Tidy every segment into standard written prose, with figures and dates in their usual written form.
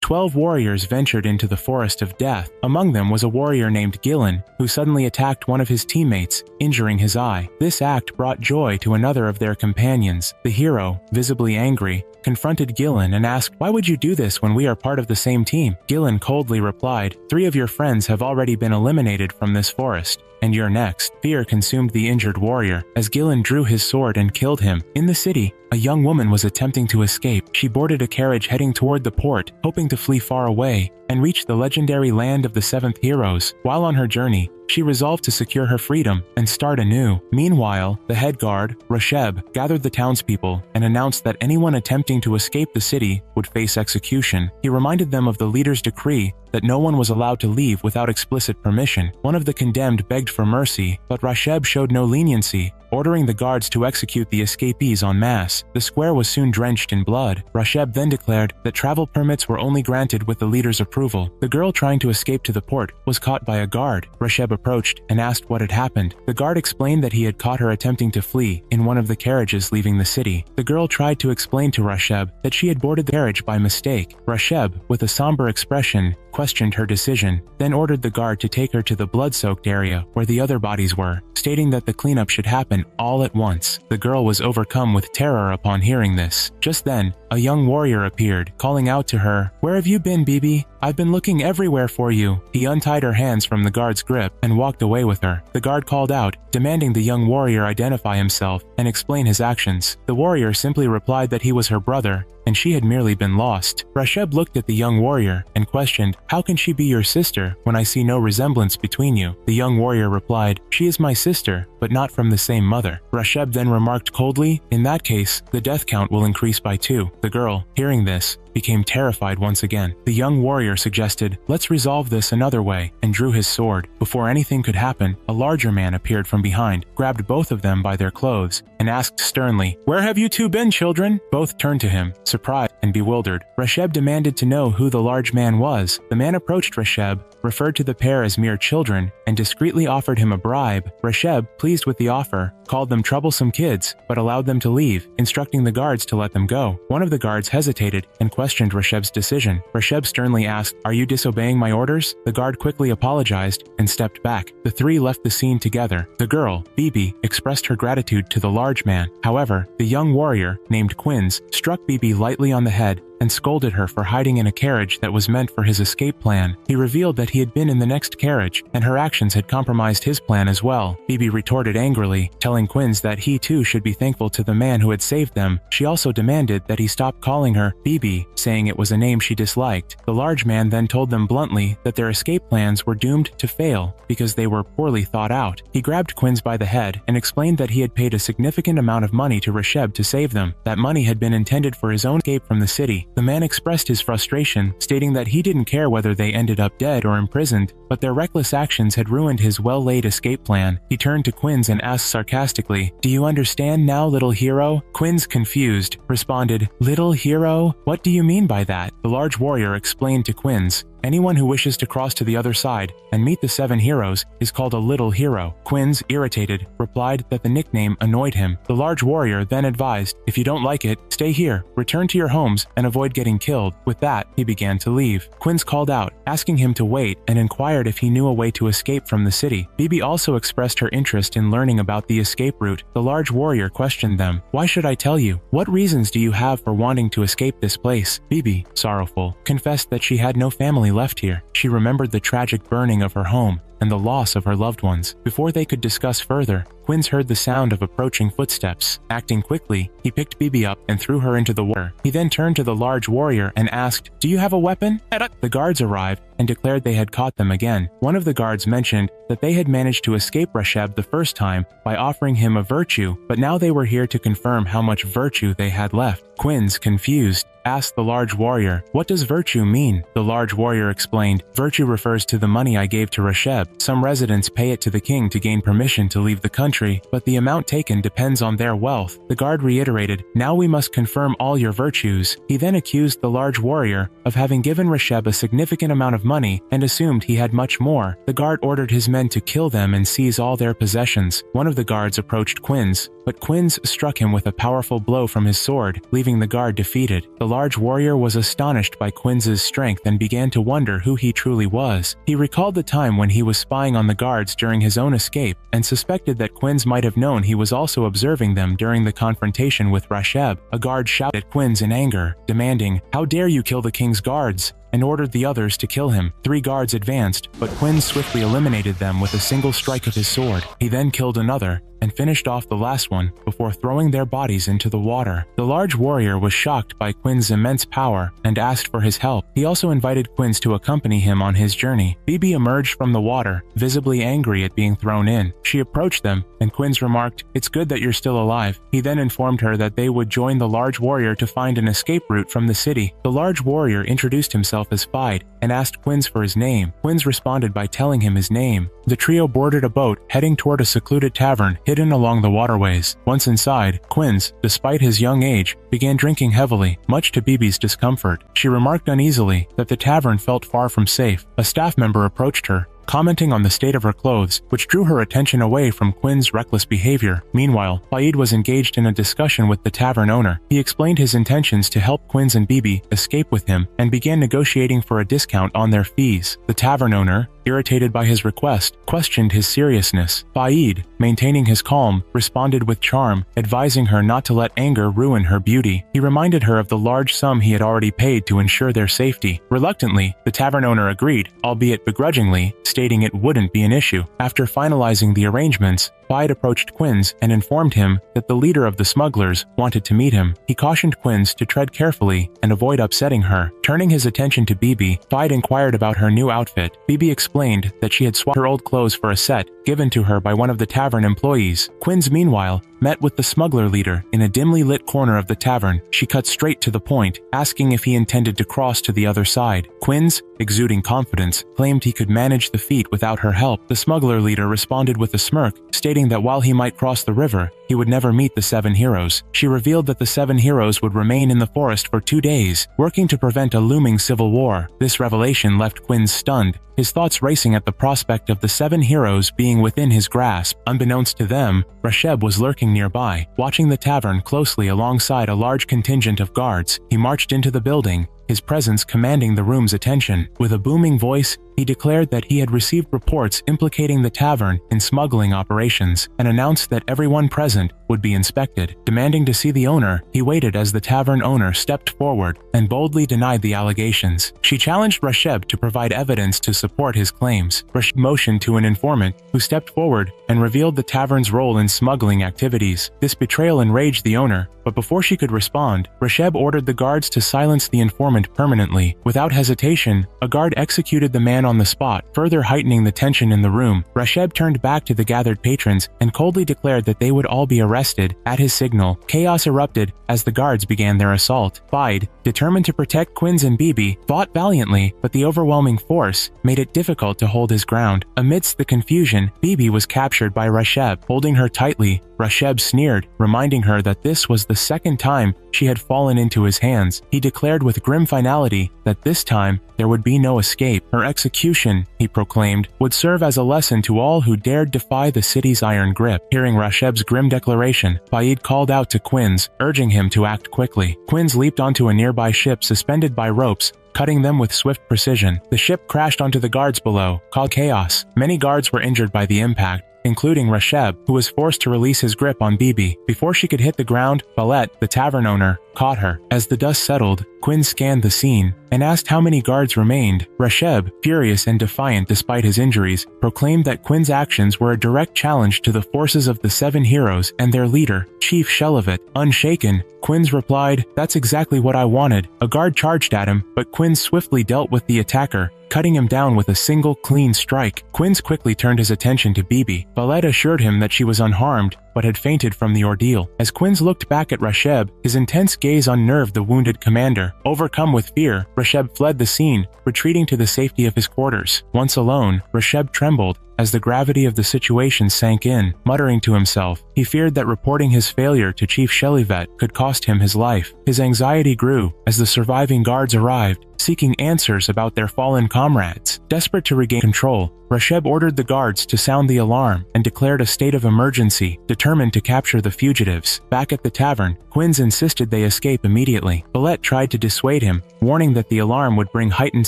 12 warriors ventured into the forest of death. Among them was a warrior named Gillen, who suddenly attacked one of his teammates, injuring his eye. This act brought joy to another of their companions. The hero, visibly angry, confronted Gillen and asked, "Why would you do this when we are part of the same team?" Gillen coldly replied, "3 of your friends have already been eliminated from this forest, and you're next." Fear consumed the injured warrior as Gillen drew his sword and killed him. In the city, a young woman was attempting to escape. She boarded a carriage heading toward the port, hoping to flee far away and reach the legendary land of the 7th heroes. While on her journey, she resolved to secure her freedom and start anew. Meanwhile, the head guard, Rasheb, gathered the townspeople and announced that anyone attempting to escape the city would face execution. He reminded them of the leader's decree that no one was allowed to leave without explicit permission. One of the condemned begged for mercy, but Rasheb showed no leniency, ordering the guards to execute the escapees en masse. The square was soon drenched in blood. Rasheb then declared that travel permits were only granted with the leader's approval. The girl trying to escape to the port was caught by a guard. Rasheb approached and asked what had happened. The guard explained that he had caught her attempting to flee in one of the carriages leaving the city. The girl tried to explain to Rasheb that she had boarded the carriage by mistake. Rasheb, with a somber expression, questioned her decision, then ordered the guard to take her to the blood-soaked area where the other bodies were, stating that the cleanup should happen all at once. The girl was overcome with terror upon hearing this. Just then, a young warrior appeared, calling out to her, "Where have you been, Bibi? I've been looking everywhere for you." He untied her hands from the guard's grip and walked away with her. The guard called out, demanding the young warrior identify himself and explain his actions. The warrior simply replied that he was her brother and she had merely been lost. Rasheb looked at the young warrior and questioned, "How can she be your sister when I see no resemblance between you?" The young warrior replied, "She is my sister, but not from the same mother." Rasheb then remarked coldly, "In that case, the death count will increase by 2. The girl, hearing this, became terrified once again. The young warrior suggested, "Let's resolve this another way," and drew his sword. Before anything could happen, a larger man appeared from behind, grabbed both of them by their clothes, and asked sternly, "Where have you 2 been, children?" Both turned to him, surprised and bewildered. Rasheb demanded to know who the large man was. The man approached Rasheb, referred to the pair as mere children, and discreetly offered him a bribe. Rasheb, pleased with the offer, called them troublesome kids, but allowed them to leave, instructing the guards to let them go. One of the guards hesitated and questioned Rasheb's decision. Rasheb sternly asked, "Are you disobeying my orders?" The guard quickly apologized and stepped back. The 3 left the scene together. The girl, Bibi, expressed her gratitude to the large man. However, the young warrior, named Quinz, struck Bibi lightly on the head and scolded her for hiding in a carriage that was meant for his escape plan. He revealed that he had been in the next carriage, and her actions had compromised his plan as well. Bibi retorted angrily, telling Quinz that he too should be thankful to the man who had saved them. She also demanded that he stop calling her Bibi, saying it was a name she disliked. The large man then told them bluntly that their escape plans were doomed to fail because they were poorly thought out. He grabbed Quinz by the head and explained that he had paid a significant amount of money to Rasheb to save them. That money had been intended for his own escape from the city. The man expressed his frustration, stating that he didn't care whether they ended up dead or imprisoned, but their reckless actions had ruined his well-laid escape plan. He turned to Quinz and asked sarcastically, "Do you understand now, little hero?" Quinz, confused, responded, "Little hero? What do you mean by that?" The large warrior explained to Quinz, "Anyone who wishes to cross to the other side and meet the 7 heroes is called a little hero." Quinz, irritated, replied that the nickname annoyed him. The large warrior then advised, "If you don't like it, stay here, return to your homes, and avoid getting killed." With that, he began to leave. Quinz called out, asking him to wait, and inquired if he knew a way to escape from the city. Bibi also expressed her interest in learning about the escape route. The large warrior questioned them, "Why should I tell you? What reasons do you have for wanting to escape this place?" Bibi, sorrowful, confessed that she had no family left here. She remembered the tragic burning of her home and the loss of her loved ones. Before they could discuss further, Quinz heard the sound of approaching footsteps. Acting quickly, he picked Bibi up and threw her into the water. He then turned to the large warrior and asked, "Do you have a weapon?" The guards arrived and declared they had caught them again. One of the guards mentioned that they had managed to escape Rasheb the first time by offering him a virtue, but now they were here to confirm how much virtue they had left. Quinz, confused, asked the large warrior, "What does virtue mean?" The large warrior explained, "Virtue refers to the money I gave to Rasheb. Some residents pay it to the king to gain permission to leave the country country, but the amount taken depends on their wealth. The guard reiterated, "Now we must confirm all your virtues." He then accused the large warrior of having given Rasheb a significant amount of money and assumed he had much more. The guard ordered his men to kill them and seize all their possessions. One of the guards approached Quinz, but Quinz struck him with a powerful blow from his sword, leaving the guard defeated. The large warrior was astonished by Quinz's strength and began to wonder who he truly was. He recalled the time when he was spying on the guards during his own escape and suspected that Quinz might have known he was also observing them during the confrontation with Rasheb. A guard shouted at Quinz in anger, demanding, "How dare you kill the king's guards?" and ordered the others to kill him. 3 guards advanced, but Quinz swiftly eliminated them with a single strike of his sword. He then killed another and finished off the last one before throwing their bodies into the water. The large warrior was shocked by Quinz's immense power and asked for his help. He also invited Quinz to accompany him on his journey. Bibi emerged from the water, visibly angry at being thrown in. She approached them, and Quinz remarked, "It's good that you're still alive." He then informed her that they would join the large warrior to find an escape route from the city. The large warrior introduced himself as Fide and asked Quinz for his name. Quinz responded by telling him his name. The trio boarded a boat heading toward a secluded tavern hidden along the waterways. Once inside, Quinz, despite his young age, began drinking heavily, much to Bibi's discomfort. She remarked uneasily that the tavern felt far from safe. A staff member approached her, commenting on the state of her clothes, which drew her attention away from Quinz's reckless behavior. Meanwhile, Fide was engaged in a discussion with the tavern owner. He explained his intentions to help Quinz and Bibi escape with him and began negotiating for a discount on their fees. The tavern owner, irritated by his request, questioned his seriousness. Fide, maintaining his calm, responded with charm, advising her not to let anger ruin her beauty. He reminded her of the large sum he had already paid to ensure their safety. Reluctantly, the tavern owner agreed, albeit begrudgingly, stating it wouldn't be an issue. After finalizing the arrangements, Fide approached Quinz and informed him that the leader of the smugglers wanted to meet him. He cautioned Quinz to tread carefully and avoid upsetting her. Turning his attention to Bibi, Fide inquired about her new outfit. Bibi explained that she had swapped her old clothes for a set given to her by one of the tavern employees. Quinz, meanwhile, met with the smuggler leader in a dimly lit corner of the tavern. She cut straight to the point, asking if he intended to cross to the other side. Quinz, exuding confidence, claimed he could manage the feat without her help. The smuggler leader responded with a smirk, stating that while he might cross the river, he would never meet the 7 heroes. She revealed that the 7 heroes would remain in the forest for 2 days, working to prevent a looming civil war. This revelation left Quinz stunned, his thoughts racing at the prospect of the 7 heroes being within his grasp. Unbeknownst to them, Rasheb was lurking nearby, watching the tavern closely alongside a large contingent of guards. He marched into the building, his presence commanding the room's attention. With a booming voice, he declared that he had received reports implicating the tavern in smuggling operations and announced that everyone present would be inspected. Demanding to see the owner, he waited as the tavern owner stepped forward and boldly denied the allegations. She challenged Rasheb to provide evidence to support his claims. Rasheb motioned to an informant, who stepped forward and revealed the tavern's role in smuggling activities. This betrayal enraged the owner, but before she could respond, Rasheb ordered the guards to silence the informant permanently. Without hesitation, a guard executed the man on the spot, further heightening the tension in the room. Rasheb turned back to the gathered patrons and coldly declared that they would all be arrested. At his signal, chaos erupted as the guards began their assault. Fide, determined to protect Quinz and Bibi, fought valiantly, but the overwhelming force made it difficult to hold his ground. Amidst the confusion, Bibi was captured by Rasheb. Holding her tightly, Rasheb sneered, reminding her that this was the 2nd time she had fallen into his hands. He declared with grim finality that this time there would be no escape. Her execution, he proclaimed, would serve as a lesson to all who dared defy the city's iron grip. Hearing Rasheb's grim declaration, Fide called out to Quinz, urging him to act quickly. Quinz leaped onto a nearby ship suspended by ropes, cutting them with swift precision. The ship crashed onto the guards below, causing chaos. Many guards were injured by the impact, including Rasheb, who was forced to release his grip on Bibi. Before she could hit the ground, Blatt, the tavern owner, caught her. As the dust settled, Quinz scanned the scene and asked how many guards remained. Rasheb, furious and defiant despite his injuries, proclaimed that Quinz's actions were a direct challenge to the forces of the 7 heroes and their leader, Chief Shelavit. Unshaken, Quinz replied, "That's exactly what I wanted." A guard charged at him, but Quinz swiftly dealt with the attacker, cutting him down with a single clean strike. Quinz quickly turned his attention to Bibi. Blatt assured him that she was unharmed but had fainted from the ordeal. As Quinns looked back at Rasheb, his intense gaze unnerved the wounded commander. Overcome with fear, Rasheb fled the scene, retreating to the safety of his quarters. Once alone, Rasheb trembled as the gravity of the situation sank in, muttering to himself. He feared that reporting his failure to Chief Shelivet could cost him his life. His anxiety grew as the surviving guards arrived, seeking answers about their fallen comrades. Desperate to regain control, Rasheb ordered the guards to sound the alarm and declared a state of emergency, determined to capture the fugitives. Back at the tavern, Quinns insisted they escape immediately. Blatt tried to dissuade him, warning that the alarm would bring heightened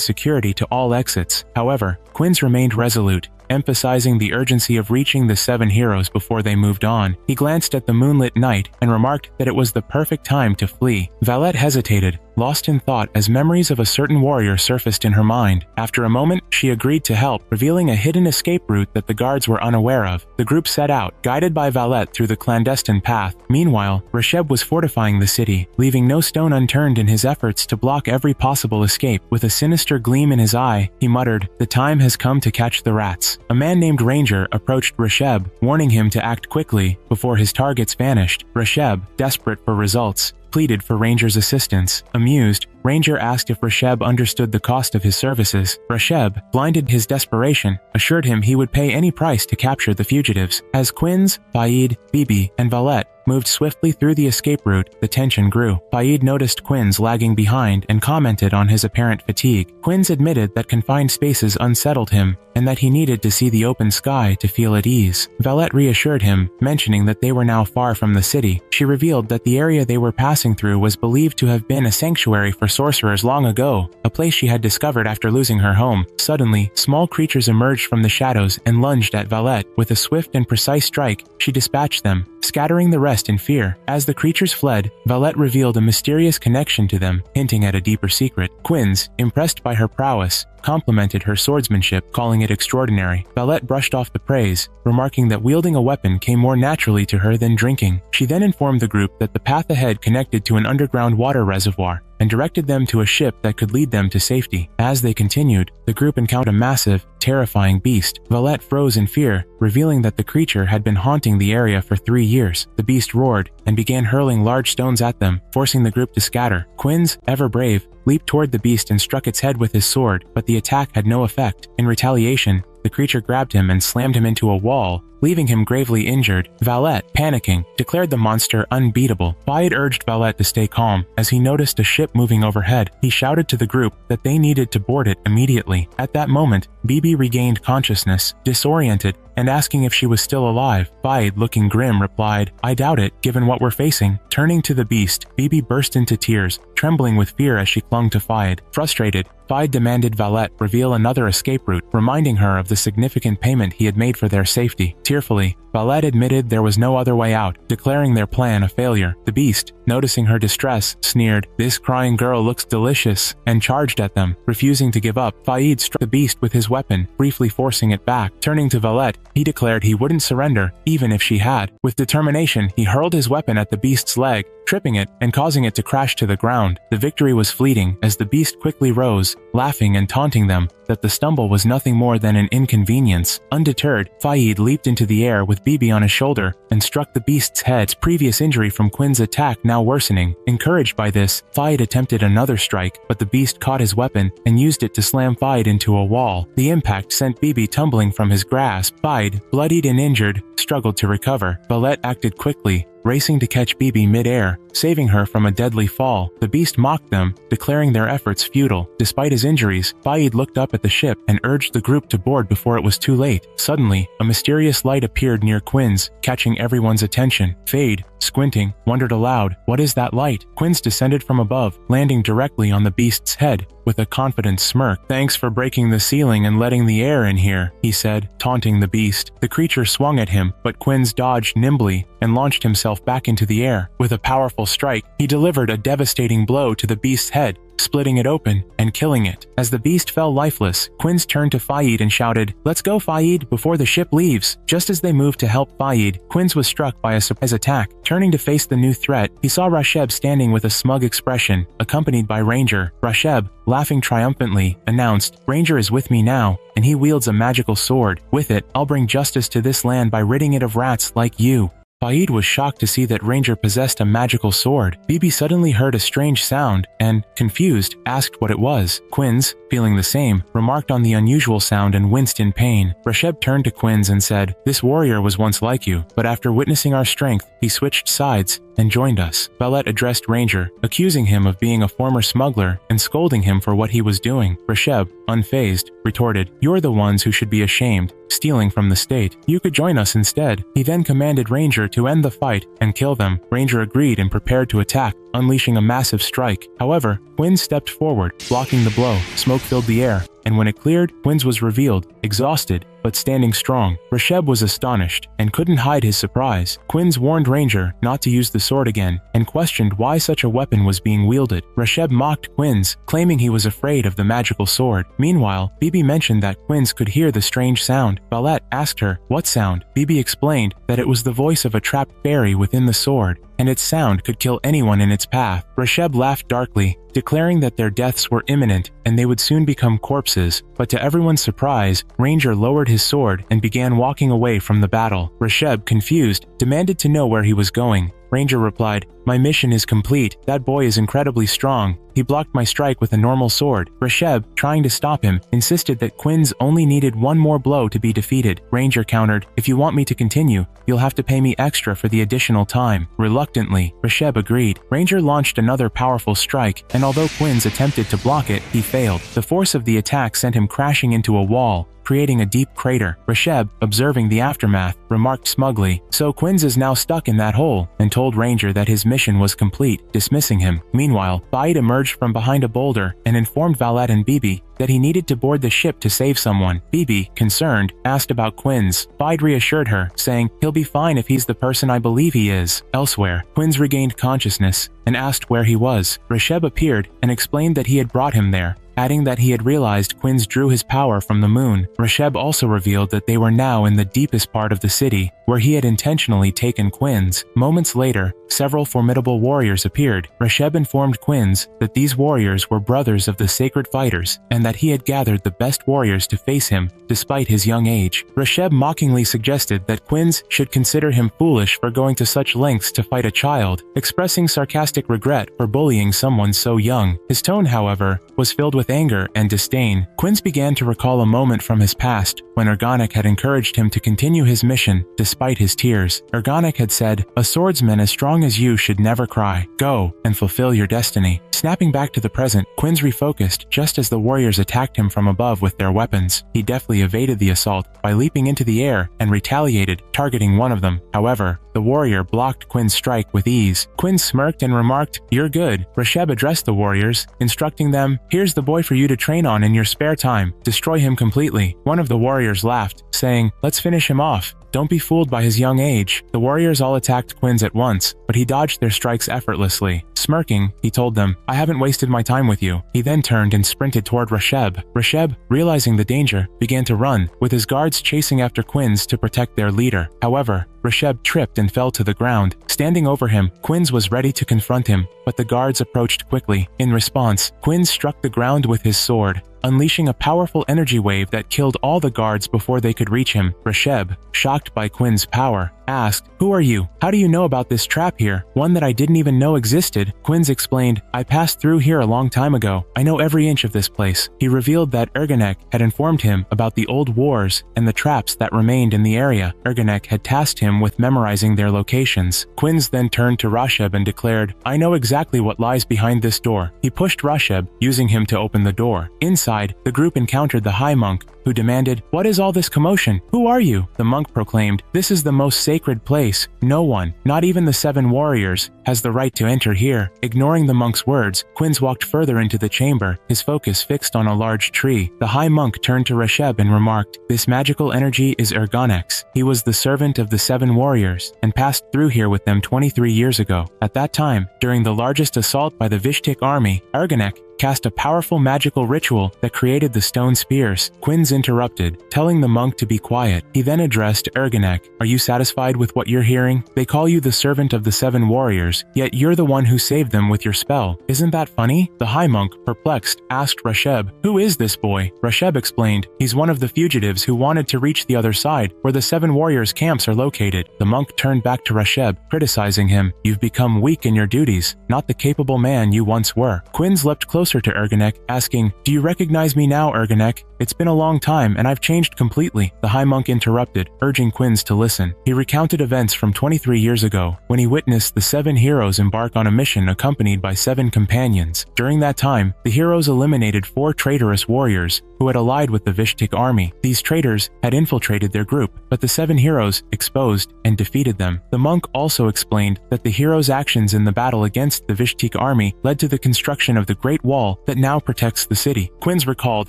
security to all exits. However, Quinns remained resolute, emphasizing the urgency of reaching the 7 heroes before they moved on. He glanced at the moonlit night and remarked that it was the perfect time to flee. Valette hesitated, lost in thought as memories of a certain warrior surfaced in her mind. After a moment, she agreed to help, revealing a hidden escape route that the guards were unaware of. The group set out, guided by Valette through the clandestine path. Meanwhile, Rasheb was fortifying the city, leaving no stone unturned in his efforts to block every possible escape. With a sinister gleam in his eye, he muttered, "The time has come to catch the rats." A man named Ranger approached Rasheb, warning him to act quickly before his targets vanished. Rasheb, desperate for results, pleaded for Ranger's assistance. Amused, Ranger asked if Rasheb understood the cost of his services. Rasheb, blinded his desperation, assured him he would pay any price to capture the fugitives. As Quinns, Faid, Bibi, and Valette moved swiftly through the escape route, the tension grew. Faid noticed Quinns lagging behind and commented on his apparent fatigue. Quinns admitted that confined spaces unsettled him and that he needed to see the open sky to feel at ease. Valette reassured him, mentioning that they were now far from the city. She revealed that the area they were passing through was believed to have been a sanctuary for sorcerers long ago, a place she had discovered after losing her home. Suddenly, small creatures emerged from the shadows and lunged at Valette. With a swift and precise strike, she dispatched them, scattering the rest in fear. As the creatures fled, Valette revealed a mysterious connection to them, hinting at a deeper secret. Quinns, impressed by her prowess, complimented her swordsmanship, calling it extraordinary. Valette brushed off the praise, remarking that wielding a weapon came more naturally to her than drinking. She then informed the group that the path ahead connected to an underground water reservoir, and directed them to a ship that could lead them to safety. As they continued, the group encountered a massive, terrifying beast. Valette froze in fear, revealing that the creature had been haunting the area for 3 years. The beast roared and began hurling large stones at them, forcing the group to scatter. Quinns, ever brave, leaped toward the beast and struck its head with his sword, but the attack had no effect. In retaliation, the creature grabbed him and slammed him into a wall, leaving him gravely injured. Valette, panicking, declared the monster unbeatable. Faid urged Valette to stay calm as he noticed a ship moving overhead. He shouted to the group that they needed to board it immediately. At that moment, Bibi regained consciousness, disoriented, and asking if she was still alive. Faid, looking grim, replied, "I doubt it, given what we're facing." Turning to the beast, Bibi burst into tears, trembling with fear as she clung to Faid. Frustrated, Faid demanded Valette reveal another escape route, reminding her of the significant payment he had made for their safety. Tearfully, Valette admitted there was no other way out, declaring their plan a failure. The beast, noticing her distress, sneered, "This crying girl looks delicious," and charged at them. Refusing to give up, Faid struck the beast with his weapon, briefly forcing it back. Turning to Valette, he declared he wouldn't surrender, even if she had. With determination, he hurled his weapon at the beast's leg, tripping it and causing it to crash to the ground. The victory was fleeting as the beast quickly rose, laughing and taunting them that the stumble was nothing more than an inconvenience. Undeterred, Faid leaped into the air with Bibi on his shoulder and struck the beast's head, previous injury from Quinn's attack now worsening. Encouraged by this, Faid attempted another strike, but the beast caught his weapon and used it to slam Faid into a wall. The impact sent Bibi tumbling from his grasp. Faid, bloodied and injured, struggled to recover. Valette acted quickly, racing to catch Bibi mid-air, saving her from a deadly fall. The beast mocked them, declaring their efforts futile. Despite his injuries, Faid looked up at the ship and urged the group to board before it was too late. Suddenly, a mysterious light appeared near Quinns, catching everyone's attention. Faid, squinting, wondered aloud, "What is that light?" Quinns descended from above, landing directly on the beast's head. With a confident smirk, "Thanks for breaking the ceiling and letting the air in here," he said, taunting the beast. The creature swung at him, but Quinns dodged nimbly and launched himself back into the air. With a powerful strike, he delivered a devastating blow to the beast's head, splitting it open and killing it. As the beast fell lifeless, Quinns turned to Faid and shouted, "Let's go, Faid, before the ship leaves." Just as they moved to help Faid, Quinns was struck by a surprise attack. Turning to face the new threat, he saw Rasheb standing with a smug expression, accompanied by Ranger. Rasheb, laughing triumphantly, announced, "Ranger is with me now, and he wields a magical sword. With it, I'll bring justice to this land by ridding it of rats like you." Faid was shocked to see that Ranger possessed a magical sword. Bibi suddenly heard a strange sound and, confused, asked what it was. Quinz, feeling the same, remarked on the unusual sound and winced in pain. Rasheb turned to Quinz and said, "This warrior was once like you, but after witnessing our strength, he switched sides and joined us." Blatt addressed Ranger, accusing him of being a former smuggler and scolding him for what he was doing. Rasheb, unfazed, retorted, "You're the ones who should be ashamed, stealing from the state. You could join us instead." He then commanded Ranger to end the fight and kill them. Ranger agreed and prepared to attack, unleashing a massive strike. However, Quinz stepped forward, blocking the blow. Smoke filled the air, and when it cleared, Quinz was revealed, exhausted, but standing strong. Rasheb was astonished and couldn't hide his surprise. Quinz warned Ranger not to use the sword again and questioned why such a weapon was being wielded. Rasheb mocked Quinz, claiming he was afraid of the magical sword. Meanwhile, Bibi mentioned that Quinz could hear the strange sound. Blatt asked her, "What sound?" Bibi explained that it was the voice of a trapped fairy within the sword, and its sound could kill anyone in its path. Rasheb laughed darkly, declaring that their deaths were imminent and they would soon become corpses. But to everyone's surprise, Ranger lowered his sword and began walking away from the battle. Rasheb, confused, demanded to know where he was going. Ranger replied, "My mission is complete. That boy is incredibly strong. He blocked my strike with a normal sword." Rasheb, trying to stop him, insisted that Quinz only needed one more blow to be defeated. Ranger countered, "If you want me to continue, you'll have to pay me extra for the additional time." Reluctantly, Rasheb agreed. Ranger launched another powerful strike, and although Quinz attempted to block it, he failed. The force of the attack sent him crashing into a wall, creating a deep crater. Rasheb, observing the aftermath, remarked smugly, "So Quinz is now stuck in that hole," and told Ranger that his mission was complete, dismissing him. Meanwhile, Faid emerged from behind a boulder and informed Blatt and Bibi that he needed to board the ship to save someone. Bibi, concerned, asked about Quinz. Faid reassured her, saying, "He'll be fine if he's the person I believe he is." Elsewhere, Quinz regained consciousness and asked where he was. Rasheb appeared and explained that he had brought him there, adding that he had realized Quinz drew his power from the moon. Rasheb also revealed that they were now in the deepest part of the city, where he had intentionally taken Quinz. Moments later, several formidable warriors appeared. Rasheb informed Quinz that these warriors were brothers of the sacred fighters, and that he had gathered the best warriors to face him, despite his young age. Rasheb mockingly suggested that Quinz should consider him foolish for going to such lengths to fight a child, expressing sarcastic regret for bullying someone so young. His tone, however, was filled with anger and disdain. Quinz began to recall a moment from his past when Organic had encouraged him to continue his mission despite his tears. Organic had said, "A swordsman as strong as you should never cry. Go and fulfill your destiny." Snapping back to the present, Quinz refocused just as the warriors attacked him from above with their weapons. He deftly evaded the assault by leaping into the air and retaliated, targeting one of them. However, the warrior blocked Quinz's strike with ease. Quinz smirked and remarked, "You're good." Rasheb addressed the warriors, instructing them, "Here's the boy for you to train on in your spare time. Destroy him completely." One of the warriors laughed, saying, "Let's finish him off. Don't be fooled by his young age." The warriors all attacked Quinz at once, but he dodged their strikes effortlessly. Smirking, he told them, "I haven't wasted my time with you." He then turned and sprinted toward Rasheb. Rasheb, realizing the danger, began to run, with his guards chasing after Quinz to protect their leader. However, Rasheb tripped and fell to the ground. Standing over him, Quinz was ready to confront him, but the guards approached quickly. In response, Quinz struck the ground with his sword, unleashing a powerful energy wave that killed all the guards before they could reach him. Rasheb, shocked by Quinz's power, asked, "Who are you? How do you know about this trap here? One that I didn't even know existed." Quinz explained, "I passed through here a long time ago. I know every inch of this place." He revealed that Erganek had informed him about the old wars and the traps that remained in the area. Erganek had tasked him with memorizing their locations. Quinz then turned to Rasheb and declared, "I know exactly what lies behind this door." He pushed Rasheb, using him to open the door. Inside, the group encountered the High Monk, who demanded, "What is all this commotion? Who are you?" The monk proclaimed, "This is the most sacred place. No one, not even the 7 warriors, has the right to enter here." Ignoring the monk's words, Quinz walked further into the chamber, his focus fixed on a large tree. The High Monk turned to Rasheb and remarked, "This magical energy is Erganek's. He was the servant of the 7 warriors and passed through here with them 23 years ago. At that time, during the largest assault by the Vishtik army, Erganek cast a powerful magical ritual that created the stone spears. Quinns interrupted, telling the monk to be quiet. He then addressed Ergonek. Are you satisfied with what you're hearing? They call you the servant of the 7 warriors, yet you're the one who saved them with your spell. Isn't that funny? The high monk, perplexed, asked Rasheb, who is this boy? Rasheb explained, he's one of the fugitives who wanted to reach the other side, where the 7 warriors' camps are located. The monk turned back to Rasheb, criticizing him. You've become weak in your duties, not the capable man you once were. Quinns leapt closer to Ergonek, asking, do you recognize me now, Ergonek? It's been a long time and I've changed completely. The high monk interrupted, urging Quinns to listen. He recounted events from 23 years ago, when he witnessed the 7 heroes embark on a mission accompanied by 7 companions. During that time, the heroes eliminated 4 traitorous warriors who had allied with the Vishtik army. These traitors had infiltrated their group, but the 7 heroes exposed and defeated them. The monk also explained that the heroes' actions in the battle against the Vishtik army led to the construction of the Great Wall that now protects the city. Quinns recalled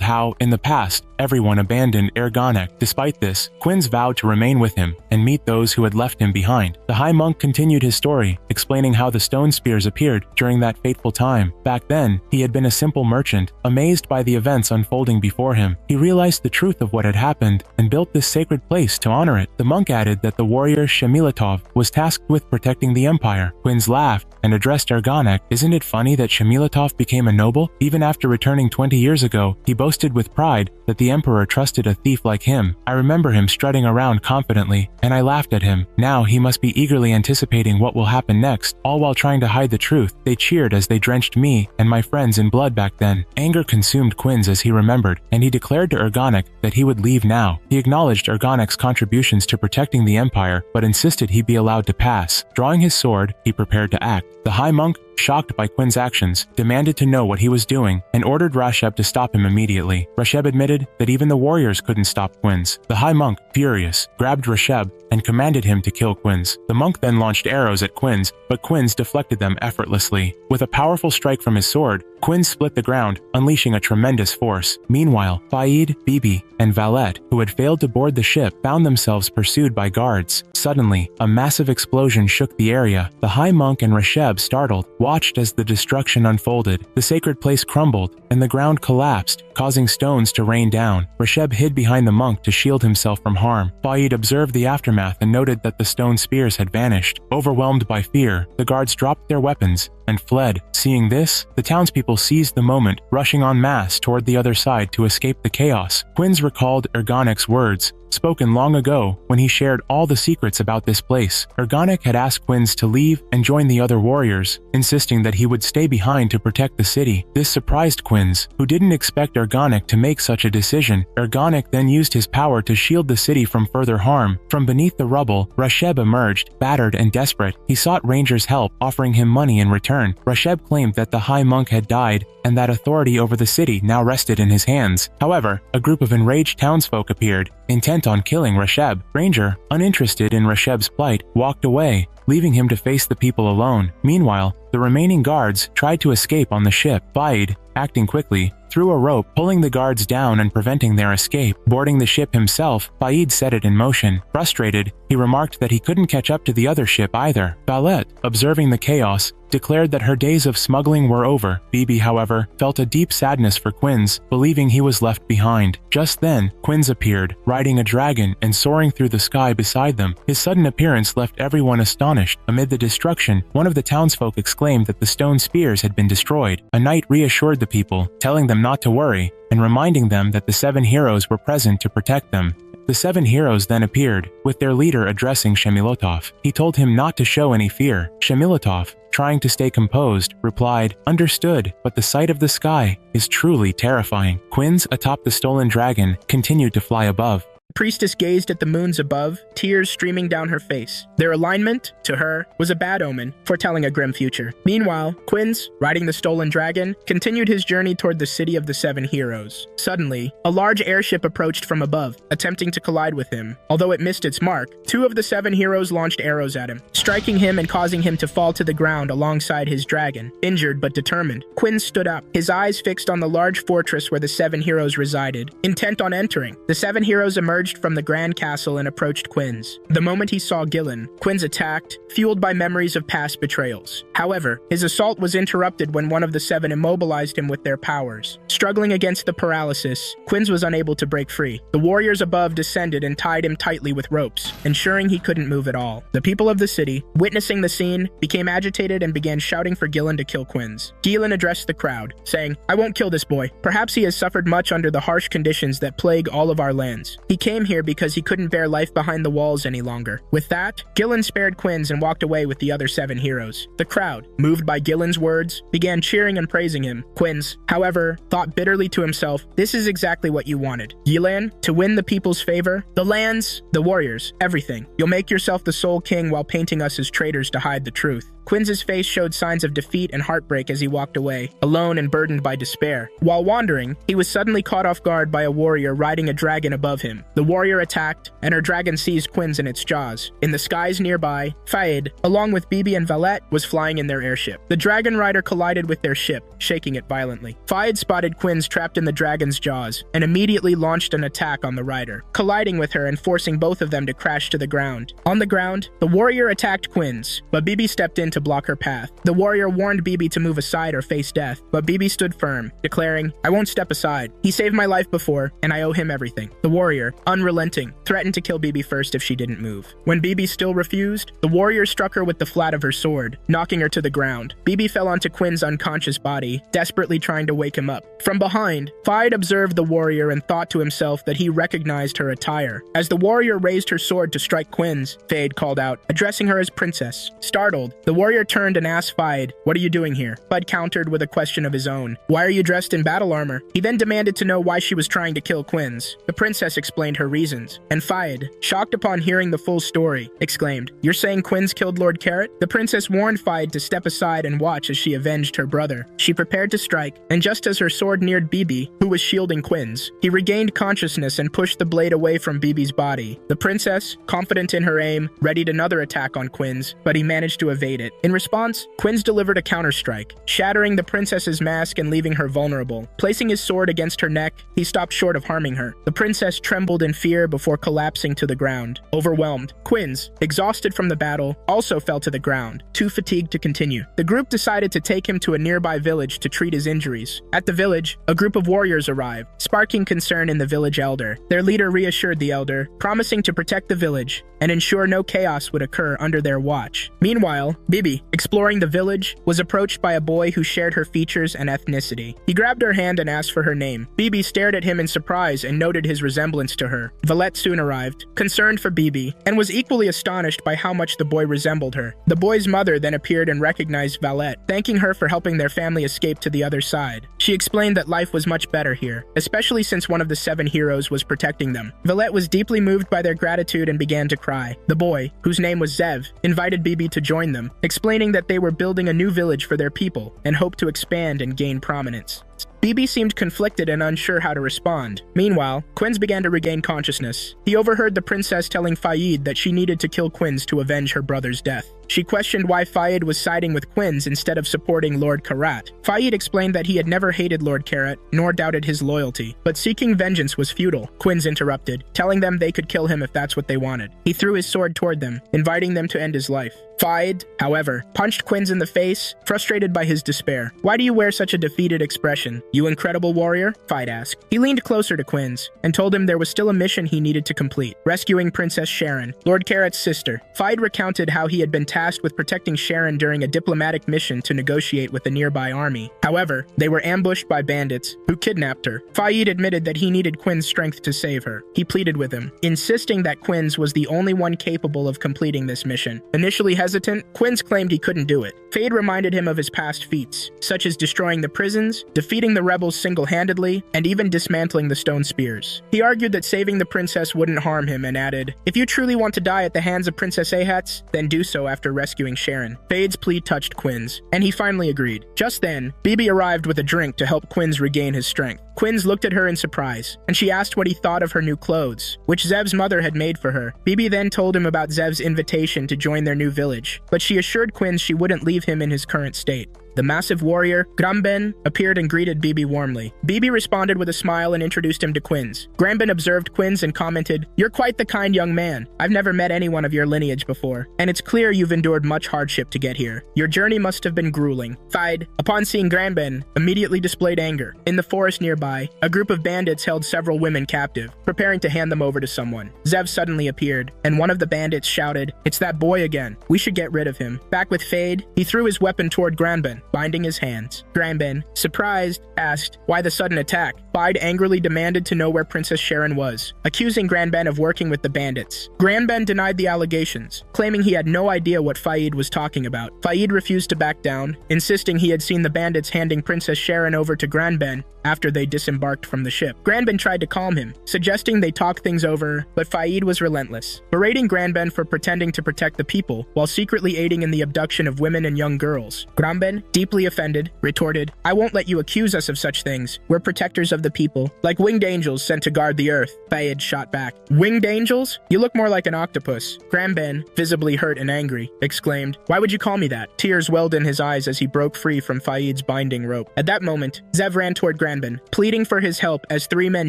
how, in the past, everyone abandoned Ergonek. Despite this, Quinns vowed to remain with him and meet those who had left him behind. The high monk continued his story, explaining how the stone spears appeared during that fateful time. Back then, he had been a simple merchant, amazed by the events unfolding before him. He realized the truth of what had happened and built this sacred place to honor it. The monk added that the warrior Shemilatov was tasked with protecting the empire. Quinns laughed and addressed Ergonek. Isn't it funny that Shemilatov became a noble? Even after returning 20 years ago, he boasted with pride that the emperor trusted a thief like him. I remember him strutting around confidently, and I laughed at him. Now he must be eagerly anticipating what will happen next, all while trying to hide the truth. They cheered as they drenched me and my friends in blood back then. Anger consumed Quinns as he remembered, and he declared to Ergonek that he would leave now. He acknowledged Ergonek's contributions to protecting the empire, but insisted he be allowed to pass. Drawing his sword, he prepared to act. The high monk, shocked by Quinns' actions, demanded to know what he was doing and ordered Rasheb to stop him immediately. Rasheb admitted that even the warriors couldn't stop Quinns. The high monk, furious, grabbed Rasheb and commanded him to kill Quinns. The monk then launched arrows at Quinns, but Quinns deflected them effortlessly. With a powerful strike from his sword, Quinns split the ground, unleashing a tremendous force. Meanwhile, Faid, Bibi, and Valette, who had failed to board the ship, found themselves pursued by guards. Suddenly, a massive explosion shook the area. The high monk and Rasheb, startled, watched as the destruction unfolded. The sacred place crumbled, and the ground collapsed, causing stones to rain down. Rasheb hid behind the monk to shield himself from harm. Faid observed the aftermath and noted that the stone spears had vanished. Overwhelmed by fear, the guards dropped their weapons and fled. Seeing this, the townspeople seized the moment, rushing en masse toward the other side to escape the chaos. Quinns recalled Ergonek's words, spoken long ago when he shared all the secrets about this place. Ergonek had asked Quinns to leave and join the other warriors, insisting that he would stay behind to protect the city. This surprised Quinns, who didn't expect Ergonek to make such a decision. Ergonek then used his power to shield the city from further harm. From beneath the rubble, Rasheb emerged, battered and desperate. He sought Ranger's help, offering him money in return. Rasheb claimed that the high monk had died and that authority over the city now rested in his hands. However, a group of enraged townsfolk appeared, intent on killing Rasheb. Ranger, uninterested in Rasheb's plight, walked away, leaving him to face the people alone. Meanwhile, the remaining guards tried to escape on the ship. Faid, acting quickly, threw a rope, pulling the guards down and preventing their escape. Boarding the ship himself, Faid set it in motion. Frustrated, he remarked that he couldn't catch up to the other ship either. Valette, observing the chaos, declared that her days of smuggling were over. Bibi, however, felt a deep sadness for Quinns, believing he was left behind. Just then, Quinns appeared, riding a dragon and soaring through the sky beside them. His sudden appearance left everyone astonished. Amid the destruction, one of the townsfolk exclaimed that the stone spears had been destroyed. A knight reassured the people, telling them not to worry and reminding them that the 7 heroes were present to protect them. The 7 heroes then appeared, with their leader addressing Shemilatov. He told him not to show any fear. Shemilatov, trying to stay composed, replied, "Understood, but the sight of the sky is truly terrifying." Quinns, atop the stolen dragon, continued to fly above. The priestess gazed at the moons above, tears streaming down her face. Their alignment, to her, was a bad omen, foretelling a grim future. Meanwhile, Quinns, riding the stolen dragon, continued his journey toward the city of the 7 heroes. Suddenly, a large airship approached from above, attempting to collide with him. Although it missed its mark, 2 of the 7 heroes launched arrows at him, striking him and causing him to fall to the ground alongside his dragon. Injured but determined, Quinns stood up, his eyes fixed on the large fortress where the 7 heroes resided, intent on entering. The 7 heroes emerged emerged from the Grand Castle and approached Quinns. The moment he saw Gillen, Quinns attacked, fueled by memories of past betrayals. However, his assault was interrupted when one of the seven immobilized him with their powers. Struggling against the paralysis, Quinns was unable to break free. The warriors above descended and tied him tightly with ropes, ensuring he couldn't move at all. The people of the city, witnessing the scene, became agitated and began shouting for Gillen to kill Quinns. Gillen addressed the crowd, saying, "I won't kill this boy. Perhaps he has suffered much under the harsh conditions that plague all of our lands. He came here because he couldn't bear life behind the walls any longer." With that, Gillen spared Quinns and walked away with the other seven heroes. The crowd, moved by Gillen's words, began cheering and praising him. Quinns, however, thought bitterly to himself, "This is exactly what you wanted. Gillen, to win the people's favor, the lands, the warriors, everything. You'll make yourself the sole king while painting us as traitors to hide the truth." Quinns' face showed signs of defeat and heartbreak as he walked away, alone and burdened by despair. While wandering, he was suddenly caught off guard by a warrior riding a dragon above him. The warrior attacked, and her dragon seized Quinns in its jaws. In the skies nearby, Faid, along with Bibi and Valette, was flying in their airship. The dragon rider collided with their ship, shaking it violently. Faid spotted Quinns trapped in the dragon's jaws, and immediately launched an attack on the rider, colliding with her and forcing both of them to crash to the ground. On the ground, the warrior attacked Quinns, but Bibi stepped in to block her path. The warrior warned Bibi to move aside or face death, but Bibi stood firm, declaring, "I won't step aside. He saved my life before, and I owe him everything." The warrior, unrelenting, threatened to kill Bibi first if she didn't move. When Bibi still refused, the warrior struck her with the flat of her sword, knocking her to the ground. Bibi fell onto Quinns' unconscious body, desperately trying to wake him up. From behind, Faid observed the warrior and thought to himself that he recognized her attire. As the warrior raised her sword to strike Quinns, Faid called out, addressing her as princess. Startled, the warrior turned and asked Faid, "What are you doing here?" Faid countered with a question of his own. "Why are you dressed in battle armor?" He then demanded to know why she was trying to kill Quinns. The princess explained her reasons, and Faid, shocked upon hearing the full story, exclaimed, "You're saying Quinns killed Lord Carrot?" The princess warned Faid to step aside and watch as she avenged her brother. She prepared to strike, and just as her sword neared Bibi, who was shielding Quinns, he regained consciousness and pushed the blade away from Bibi's body. The princess, confident in her aim, readied another attack on Quinns, but he managed to evade it. In response, Quinns delivered a counterstrike, shattering the princess's mask and leaving her vulnerable. Placing his sword against her neck, he stopped short of harming her. The princess trembled in fear before collapsing to the ground. Overwhelmed, Quinns, exhausted from the battle, also fell to the ground, too fatigued to continue. The group decided to take him to a nearby village to treat his injuries. At the village, a group of warriors arrived, sparking concern in the village elder. Their leader reassured the elder, promising to protect the village and ensure no chaos would occur under their watch. Meanwhile, Bibi, exploring the village, was approached by a boy who shared her features and ethnicity. He grabbed her hand and asked for her name. Bibi stared at him in surprise and noted his resemblance to her. Valette soon arrived, concerned for Bibi, and was equally astonished by how much the boy resembled her. The boy's mother then appeared and recognized Valette, thanking her for helping their family escape to the other side. She explained that life was much better here, especially since one of the seven heroes was protecting them. Valette was deeply moved by their gratitude and began to cry. The boy, whose name was Zev, invited Bibi to join them, explaining that they were building a new village for their people and hoped to expand and gain prominence. Bibi seemed conflicted and unsure how to respond. Meanwhile, Quinns began to regain consciousness. He overheard the princess telling Faid that she needed to kill Quinns to avenge her brother's death. She questioned why Faid was siding with Quinns instead of supporting Lord Carrot. Faid explained that he had never hated Lord Carrot, nor doubted his loyalty, but seeking vengeance was futile. Quinns interrupted, telling them they could kill him if that's what they wanted. He threw his sword toward them, inviting them to end his life. Faid, however, punched Quinns in the face, frustrated by his despair. "Why do you wear such a defeated expression, you incredible warrior?" Faid asked. He leaned closer to Quinns and told him there was still a mission he needed to complete, rescuing Princess Sharon, Lord Carrot's sister. Faid recounted how he had been tasked with protecting Sharon during a diplomatic mission to negotiate with a nearby army. However, they were ambushed by bandits, who kidnapped her. Faid admitted that he needed Quinns' strength to save her. He pleaded with him, insisting that Quinns was the only one capable of completing this mission. Initially hesitant, Quinns claimed he couldn't do it. Faid reminded him of his past feats, such as destroying the prisons, defeating the rebels single-handedly, and even dismantling the stone spears. He argued that saving the princess wouldn't harm him and added, "If you truly want to die at the hands of Princess Ahats, then do so after rescuing Sharon." Faid's plea touched Quinns, and he finally agreed. Just then, Bibi arrived with a drink to help Quinns regain his strength. Quinns looked at her in surprise, and she asked what he thought of her new clothes, which Zev's mother had made for her. Bibi then told him about Zev's invitation to join their new village, but she assured Quinns she wouldn't leave him in his current state. The massive warrior, Granben, appeared and greeted Bibi warmly. Bibi responded with a smile and introduced him to Quinns. Granben observed Quinns and commented, "You're quite the kind young man. I've never met anyone of your lineage before, and it's clear you've endured much hardship to get here. Your journey must have been grueling." Fide, upon seeing Granben, immediately displayed anger. In the forest nearby, a group of bandits held several women captive, preparing to hand them over to someone. Zev suddenly appeared, and one of the bandits shouted, "It's that boy again. We should get rid of him." Back with Fade, he threw his weapon toward Granben, binding his hands. Granben, surprised, asked, "Why the sudden attack?" Fide angrily demanded to know where Princess Sharon was, accusing Granben of working with the bandits. Granben denied the allegations, claiming he had no idea what Fayed was talking about. Fayed refused to back down, insisting he had seen the bandits handing Princess Sharon over to Granben after they disembarked from the ship. Granben tried to calm him, suggesting they talk things over, but Fayed was relentless, berating Granben for pretending to protect the people while secretly aiding in the abduction of women and young girls. Granben, deeply offended, retorted, "I won't let you accuse us of such things. We're protectors of the people, like winged angels sent to guard the earth." Fayed shot back, "Winged angels? You look more like an octopus." Granben, visibly hurt and angry, exclaimed, "Why would you call me that?" Tears welled in his eyes as he broke free from Fayed's binding rope. At that moment, Zev ran toward Granben, pleading for his help as three men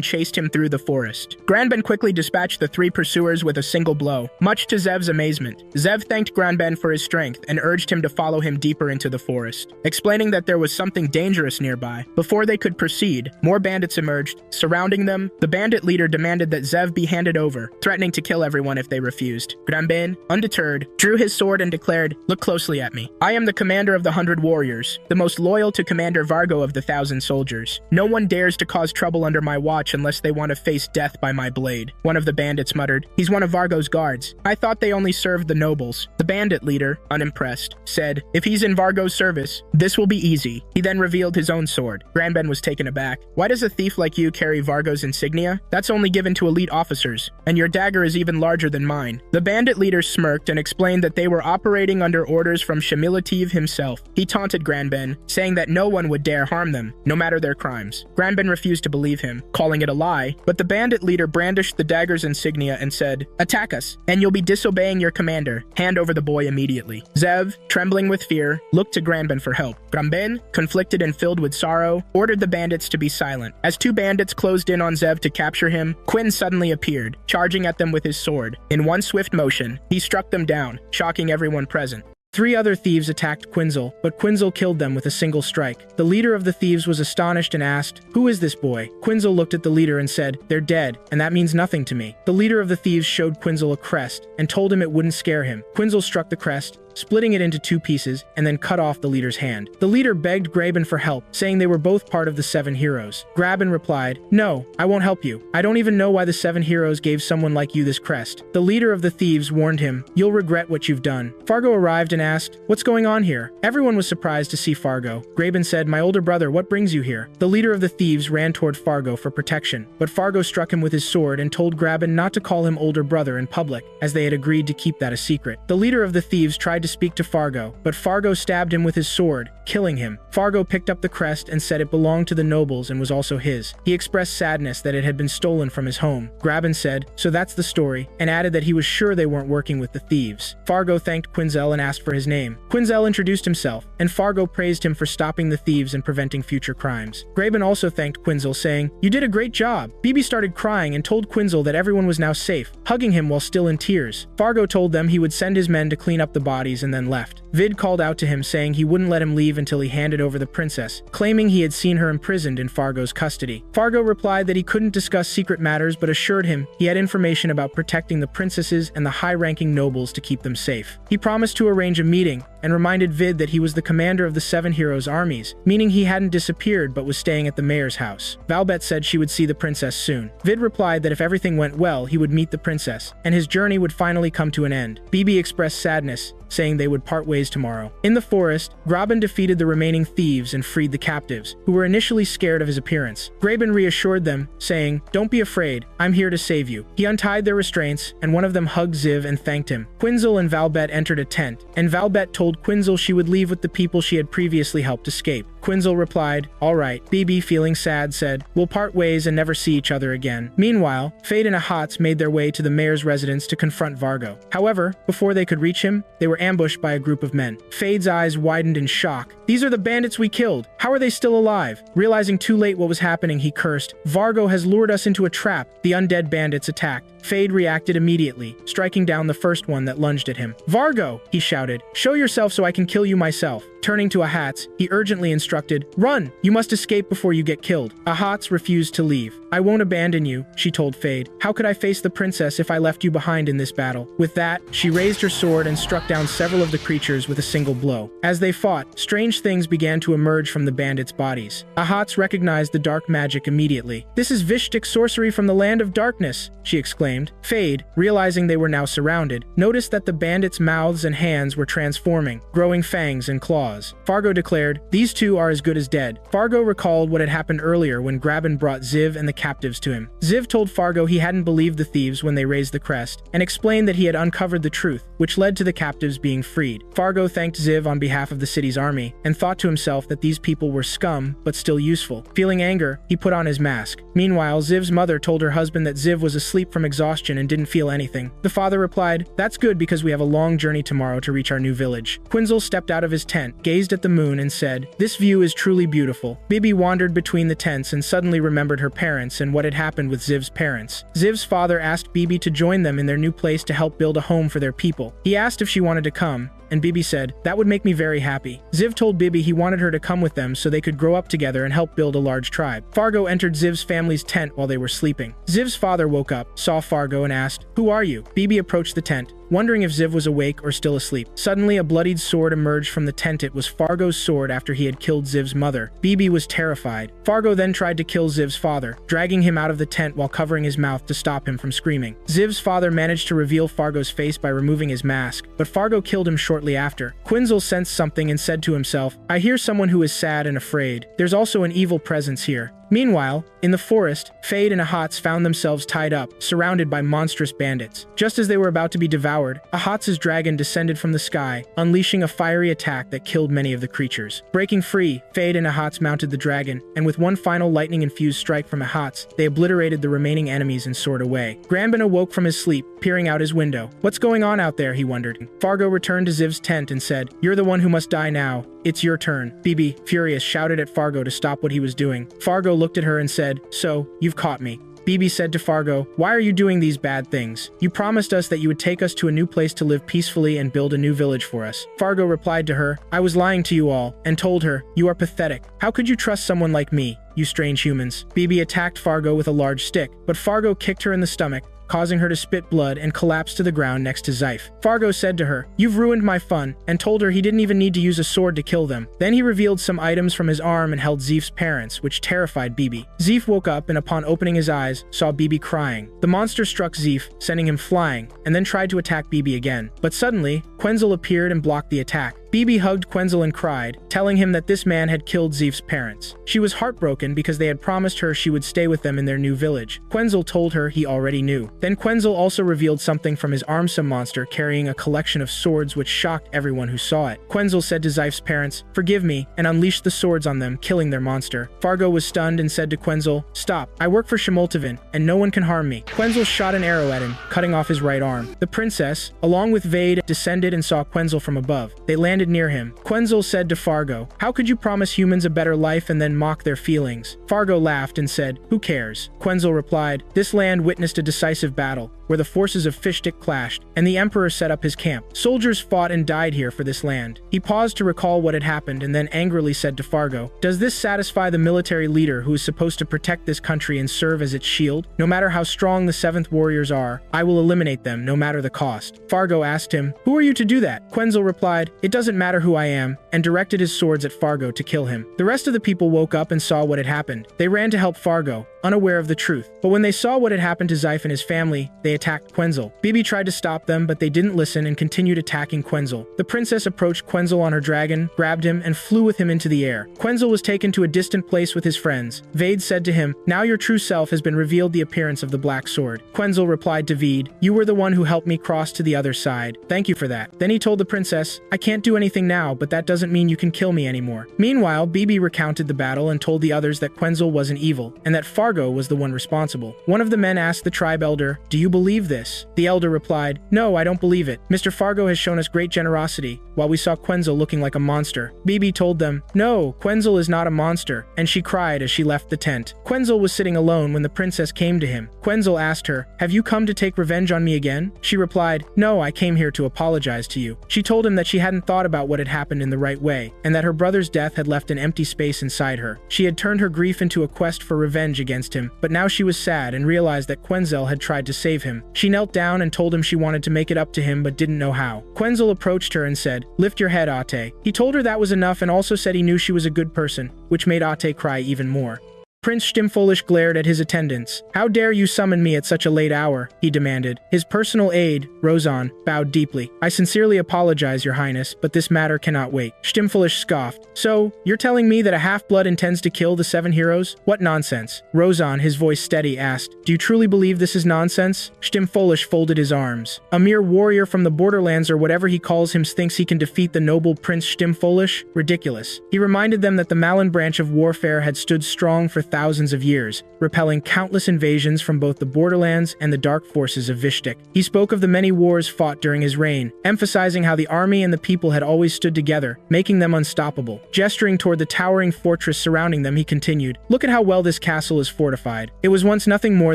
chased him through the forest. Granben quickly dispatched the three pursuers with a single blow. Much to Zev's amazement, Zev thanked Granben for his strength and urged him to follow him deeper into the forest, explaining that there was something dangerous nearby. Before they could proceed, more bandits emerged, surrounding them. The bandit leader demanded that Zev be handed over, threatening to kill everyone if they refused. Granben, undeterred, drew his sword and declared, "Look closely at me. I am the commander of the 100 warriors, the most loyal to Commander Vargo of the 1,000 soldiers. No one dares to cause trouble under my watch unless they want to face death by my blade." One of the bandits muttered, "He's one of Vargo's guards. I thought they only served the nobles." The bandit leader, unimpressed, said, "If he's in Vargo's service, this will be easy." He then revealed his own sword. Granben was taken aback. "Why does a thief like you carry Vargo's insignia? That's only given to elite officers, and your dagger is even larger than mine." The bandit leader smirked and explained that they were operating under orders from Shamilativ himself. He taunted Granben, saying that no one would dare harm them, no matter their crimes. Granben refused to believe him, calling it a lie, but the bandit leader brandished the dagger's insignia and said, "Attack us, and you'll be disobeying your commander. Hand over the boy immediately." Zev, trembling with fear, looked to Granben for help. Granben, conflicted and filled with sorrow, ordered the bandits to be silent. As two bandits closed in on Zev to capture him, Quinn suddenly appeared, charging at them with his sword. In one swift motion, he struck them down, shocking everyone present. Three other thieves attacked Quinzel, but Quinzel killed them with a single strike. The leader of the thieves was astonished and asked, "Who is this boy?" Quinzel looked at the leader and said, "They're dead, and that means nothing to me." The leader of the thieves showed Quinzel a crest and told him it wouldn't scare him. Quinzel struck the crest, splitting it into two pieces, and then cut off the leader's hand. The leader begged Graben for help, saying they were both part of the 7 heroes. Graben replied, "No, I won't help you. I don't even know why the 7 heroes gave someone like you this crest." The leader of the thieves warned him, "You'll regret what you've done." Fargo arrived and asked, "What's going on here?" Everyone was surprised to see Fargo. Graben said, "My older brother, what brings you here?" The leader of the thieves ran toward Fargo for protection, but Fargo struck him with his sword and told Graben not to call him older brother in public, as they had agreed to keep that a secret. The leader of the thieves tried to speak to Fargo, but Fargo stabbed him with his sword, killing him. Fargo picked up the crest and said it belonged to the nobles and was also his. He expressed sadness that it had been stolen from his home. Graben said, "So that's the story," and added that he was sure they weren't working with the thieves. Fargo thanked Quinzel and asked for his name. Quinzel introduced himself, and Fargo praised him for stopping the thieves and preventing future crimes. Graben also thanked Quinzel, saying, "You did a great job." Bibi started crying and told Quinzel that everyone was now safe, hugging him while still in tears. Fargo told them he would send his men to clean up the bodies and then left. Vid called out to him, saying he wouldn't let him leave until he handed over the princess, claiming he had seen her imprisoned in Fargo's custody. Fargo replied that he couldn't discuss secret matters but assured him he had information about protecting the princesses and the high-ranking nobles to keep them safe. He promised to arrange a meeting and reminded Vid that he was the commander of the 7 heroes' armies, meaning he hadn't disappeared but was staying at the mayor's house. Valbet said she would see the princess soon. Vid replied that if everything went well, he would meet the princess, and his journey would finally come to an end. Bibi expressed sadness, saying they would part ways tomorrow. In the forest, Graben defeated the remaining thieves and freed the captives, who were initially scared of his appearance. Graben reassured them, saying, "Don't be afraid, I'm here to save you." He untied their restraints, and one of them hugged Ziv and thanked him. Quinzel and Valbet entered a tent, and Valbet told Quinzel she would leave with the people she had previously helped escape. Quinzel replied, "All right." BB, feeling sad, said, "We'll part ways and never see each other again." Meanwhile, Fade and Ahats made their way to the mayor's residence to confront Vargo. However, before they could reach him, they were ambushed by a group of men. Fade's eyes widened in shock. "These are the bandits we killed. How are they still alive?" Realizing too late what was happening, he cursed, "Vargo has lured us into a trap." The undead bandits attacked. Fade reacted immediately, striking down the first one that lunged at him. "Vargo!" he shouted. "Show yourself so I can kill you myself." Turning to Ahats, he urgently instructed, "Run! You must escape before you get killed." Ahats refused to leave. "I won't abandon you," she told Fade. "How could I face the princess if I left you behind in this battle?" With that, she raised her sword and struck down several of the creatures with a single blow. As they fought, strange things began to emerge from the bandits' bodies. Ahats recognized the dark magic immediately. "This is Vishtik sorcery from the land of darkness," she exclaimed. Fade, realizing they were now surrounded, noticed that the bandits' mouths and hands were transforming, growing fangs and claws. Fargo declared, "These two are as good as dead." Fargo recalled what had happened earlier when Graben brought Ziv and the captives to him. Ziv told Fargo he hadn't believed the thieves when they raised the crest, and explained that he had uncovered the truth, which led to the captives being freed. Fargo thanked Ziv on behalf of the city's army, and thought to himself that these people were scum, but still useful. Feeling anger, he put on his mask. Meanwhile, Ziv's mother told her husband that Ziv was asleep from exhaustion and didn't feel anything. The father replied, "That's good because we have a long journey tomorrow to reach our new village." Quinzel stepped out of his tent, gazed at the moon, and said, "This view is truly beautiful." Bibi wandered between the tents and suddenly remembered her parents and what had happened with Ziv's parents. Ziv's father asked Bibi to join them in their new place to help build a home for their people. He asked if she wanted to come, and Bibi said, "That would make me very happy." Ziv told Bibi he wanted her to come with them so they could grow up together and help build a large tribe. Fargo entered Ziv's family's tent while they were sleeping. Ziv's father woke up, saw Fargo, and asked, "Who are you?" Bibi approached the tent, wondering if Ziv was awake or still asleep. Suddenly, a bloodied sword emerged from the tent. It was Fargo's sword after he had killed Ziv's mother. Bibi was terrified. Fargo then tried to kill Ziv's father, dragging him out of the tent while covering his mouth to stop him from screaming. Ziv's father managed to reveal Fargo's face by removing his mask, but Fargo killed him shortly after. Quinzel sensed something and said to himself, "I hear someone who is sad and afraid. There's also an evil presence here." Meanwhile, in the forest, Fade and Ahats found themselves tied up, surrounded by monstrous bandits. Just as they were about to be devoured, Ahats' dragon descended from the sky, unleashing a fiery attack that killed many of the creatures. Breaking free, Fade and Ahats mounted the dragon, and with one final lightning-infused strike from Ahats, they obliterated the remaining enemies and soared away. Granben awoke from his sleep, peering out his window. "What's going on out there?" he wondered. Fargo returned to Ziv's tent and said, "You're the one who must die now. It's your turn." Bibi, furious, shouted at Fargo to stop what he was doing. Fargo looked at her and said, "So, you've caught me." Bibi said to Fargo, "Why are you doing these bad things? You promised us that you would take us to a new place to live peacefully and build a new village for us." Fargo replied to her, "I was lying to you all," and told her, "You are pathetic. How could you trust someone like me, you strange humans?" Bibi attacked Fargo with a large stick, but Fargo kicked her in the stomach, causing her to spit blood and collapse to the ground next to Zyph. Fargo said to her, "You've ruined my fun," and told her he didn't even need to use a sword to kill them. Then he revealed some items from his arm and held Zyph's parents, which terrified Bibi. Zyph woke up and upon opening his eyes, saw Bibi crying. The monster struck Zyph, sending him flying, and then tried to attack Bibi again. But suddenly, Quinzel appeared and blocked the attack. Bibi hugged Quinzel and cried, telling him that this man had killed Zyph's parents. She was heartbroken because they had promised her she would stay with them in their new village. Quinzel told her he already knew. Then Quinzel also revealed something from his armsome monster carrying a collection of swords which shocked everyone who saw it. Quinzel said to Zyph's parents, "Forgive me," and unleashed the swords on them, killing their monster. Fargo was stunned and said to Quinzel, "Stop, I work for Shimoltevin, and no one can harm me." Quinzel shot an arrow at him, cutting off his right arm. The princess, along with Vade, descended and saw Quinzel from above. They landed near him. Quinzel said to Fargo, "How could you promise humans a better life and then mock their feelings?" Fargo laughed and said, "Who cares?" Quinzel replied, "This land witnessed a decisive battle, where the forces of Fishtik clashed, and the Emperor set up his camp. Soldiers fought and died here for this land." He paused to recall what had happened and then angrily said to Fargo, "Does this satisfy the military leader who is supposed to protect this country and serve as its shield? No matter how strong the 7th warriors are, I will eliminate them no matter the cost." Fargo asked him, "Who are you to do that?" Quinzel replied, "It doesn't matter who I am," and directed his swords at Fargo to kill him. The rest of the people woke up and saw what had happened. They ran to help Fargo, unaware of the truth. But when they saw what had happened to Zyph and his family, they attacked Quenzel. Bibi tried to stop them, but they didn't listen and continued attacking Quenzel. The princess approached Quenzel on her dragon, grabbed him, and flew with him into the air. Quenzel was taken to a distant place with his friends. Vade said to him, "Now your true self has been revealed, the appearance of the black sword." Quenzel replied to Vade, "You were the one who helped me cross to the other side. Thank you for that." Then he told the princess, "I can't do anything now, but that doesn't mean you can kill me anymore." Meanwhile, Bibi recounted the battle and told the others that Quenzel wasn't evil, and that Fargo was the one responsible. One of the men asked the tribe elder, "Do you believe this?" The elder replied, "No, I don't believe it. Mr. Fargo has shown us great generosity, while we saw Quenzel looking like a monster." Bibi told them, "No, Quenzel is not a monster," and she cried as she left the tent. Quenzel was sitting alone when the princess came to him. Quenzel asked her, "Have you come to take revenge on me again?" She replied, "No, I came here to apologize to you." She told him that she hadn't thought about what had happened in the right way, and that her brother's death had left an empty space inside her. She had turned her grief into a quest for revenge against him, but now she was sad and realized that Quenzel had tried to save him. She knelt down and told him she wanted to make it up to him but didn't know how. Quenzel approached her and said, "Lift your head, Ate." He told her that was enough and also said he knew she was a good person, which made Ate cry even more. Prince Stimpfoolish glared at his attendants. "How dare you summon me at such a late hour?" he demanded. His personal aide, Rozan, bowed deeply. "I sincerely apologize, Your Highness, but this matter cannot wait." Stimpfoolish scoffed. "So, you're telling me that a half-blood intends to kill the 7 heroes? What nonsense?" Rozan, his voice steady, asked, "Do you truly believe this is nonsense?" Stimpfoolish folded his arms. "A mere warrior from the borderlands or whatever he calls him thinks he can defeat the noble Prince Stimpfoolish? Ridiculous." He reminded them that the Malin branch of warfare had stood strong for thousands of years, repelling countless invasions from both the borderlands and the dark forces of Vishtik. He spoke of the many wars fought during his reign, emphasizing how the army and the people had always stood together, making them unstoppable. Gesturing toward the towering fortress surrounding them, he continued, "Look at how well this castle is fortified. It was once nothing more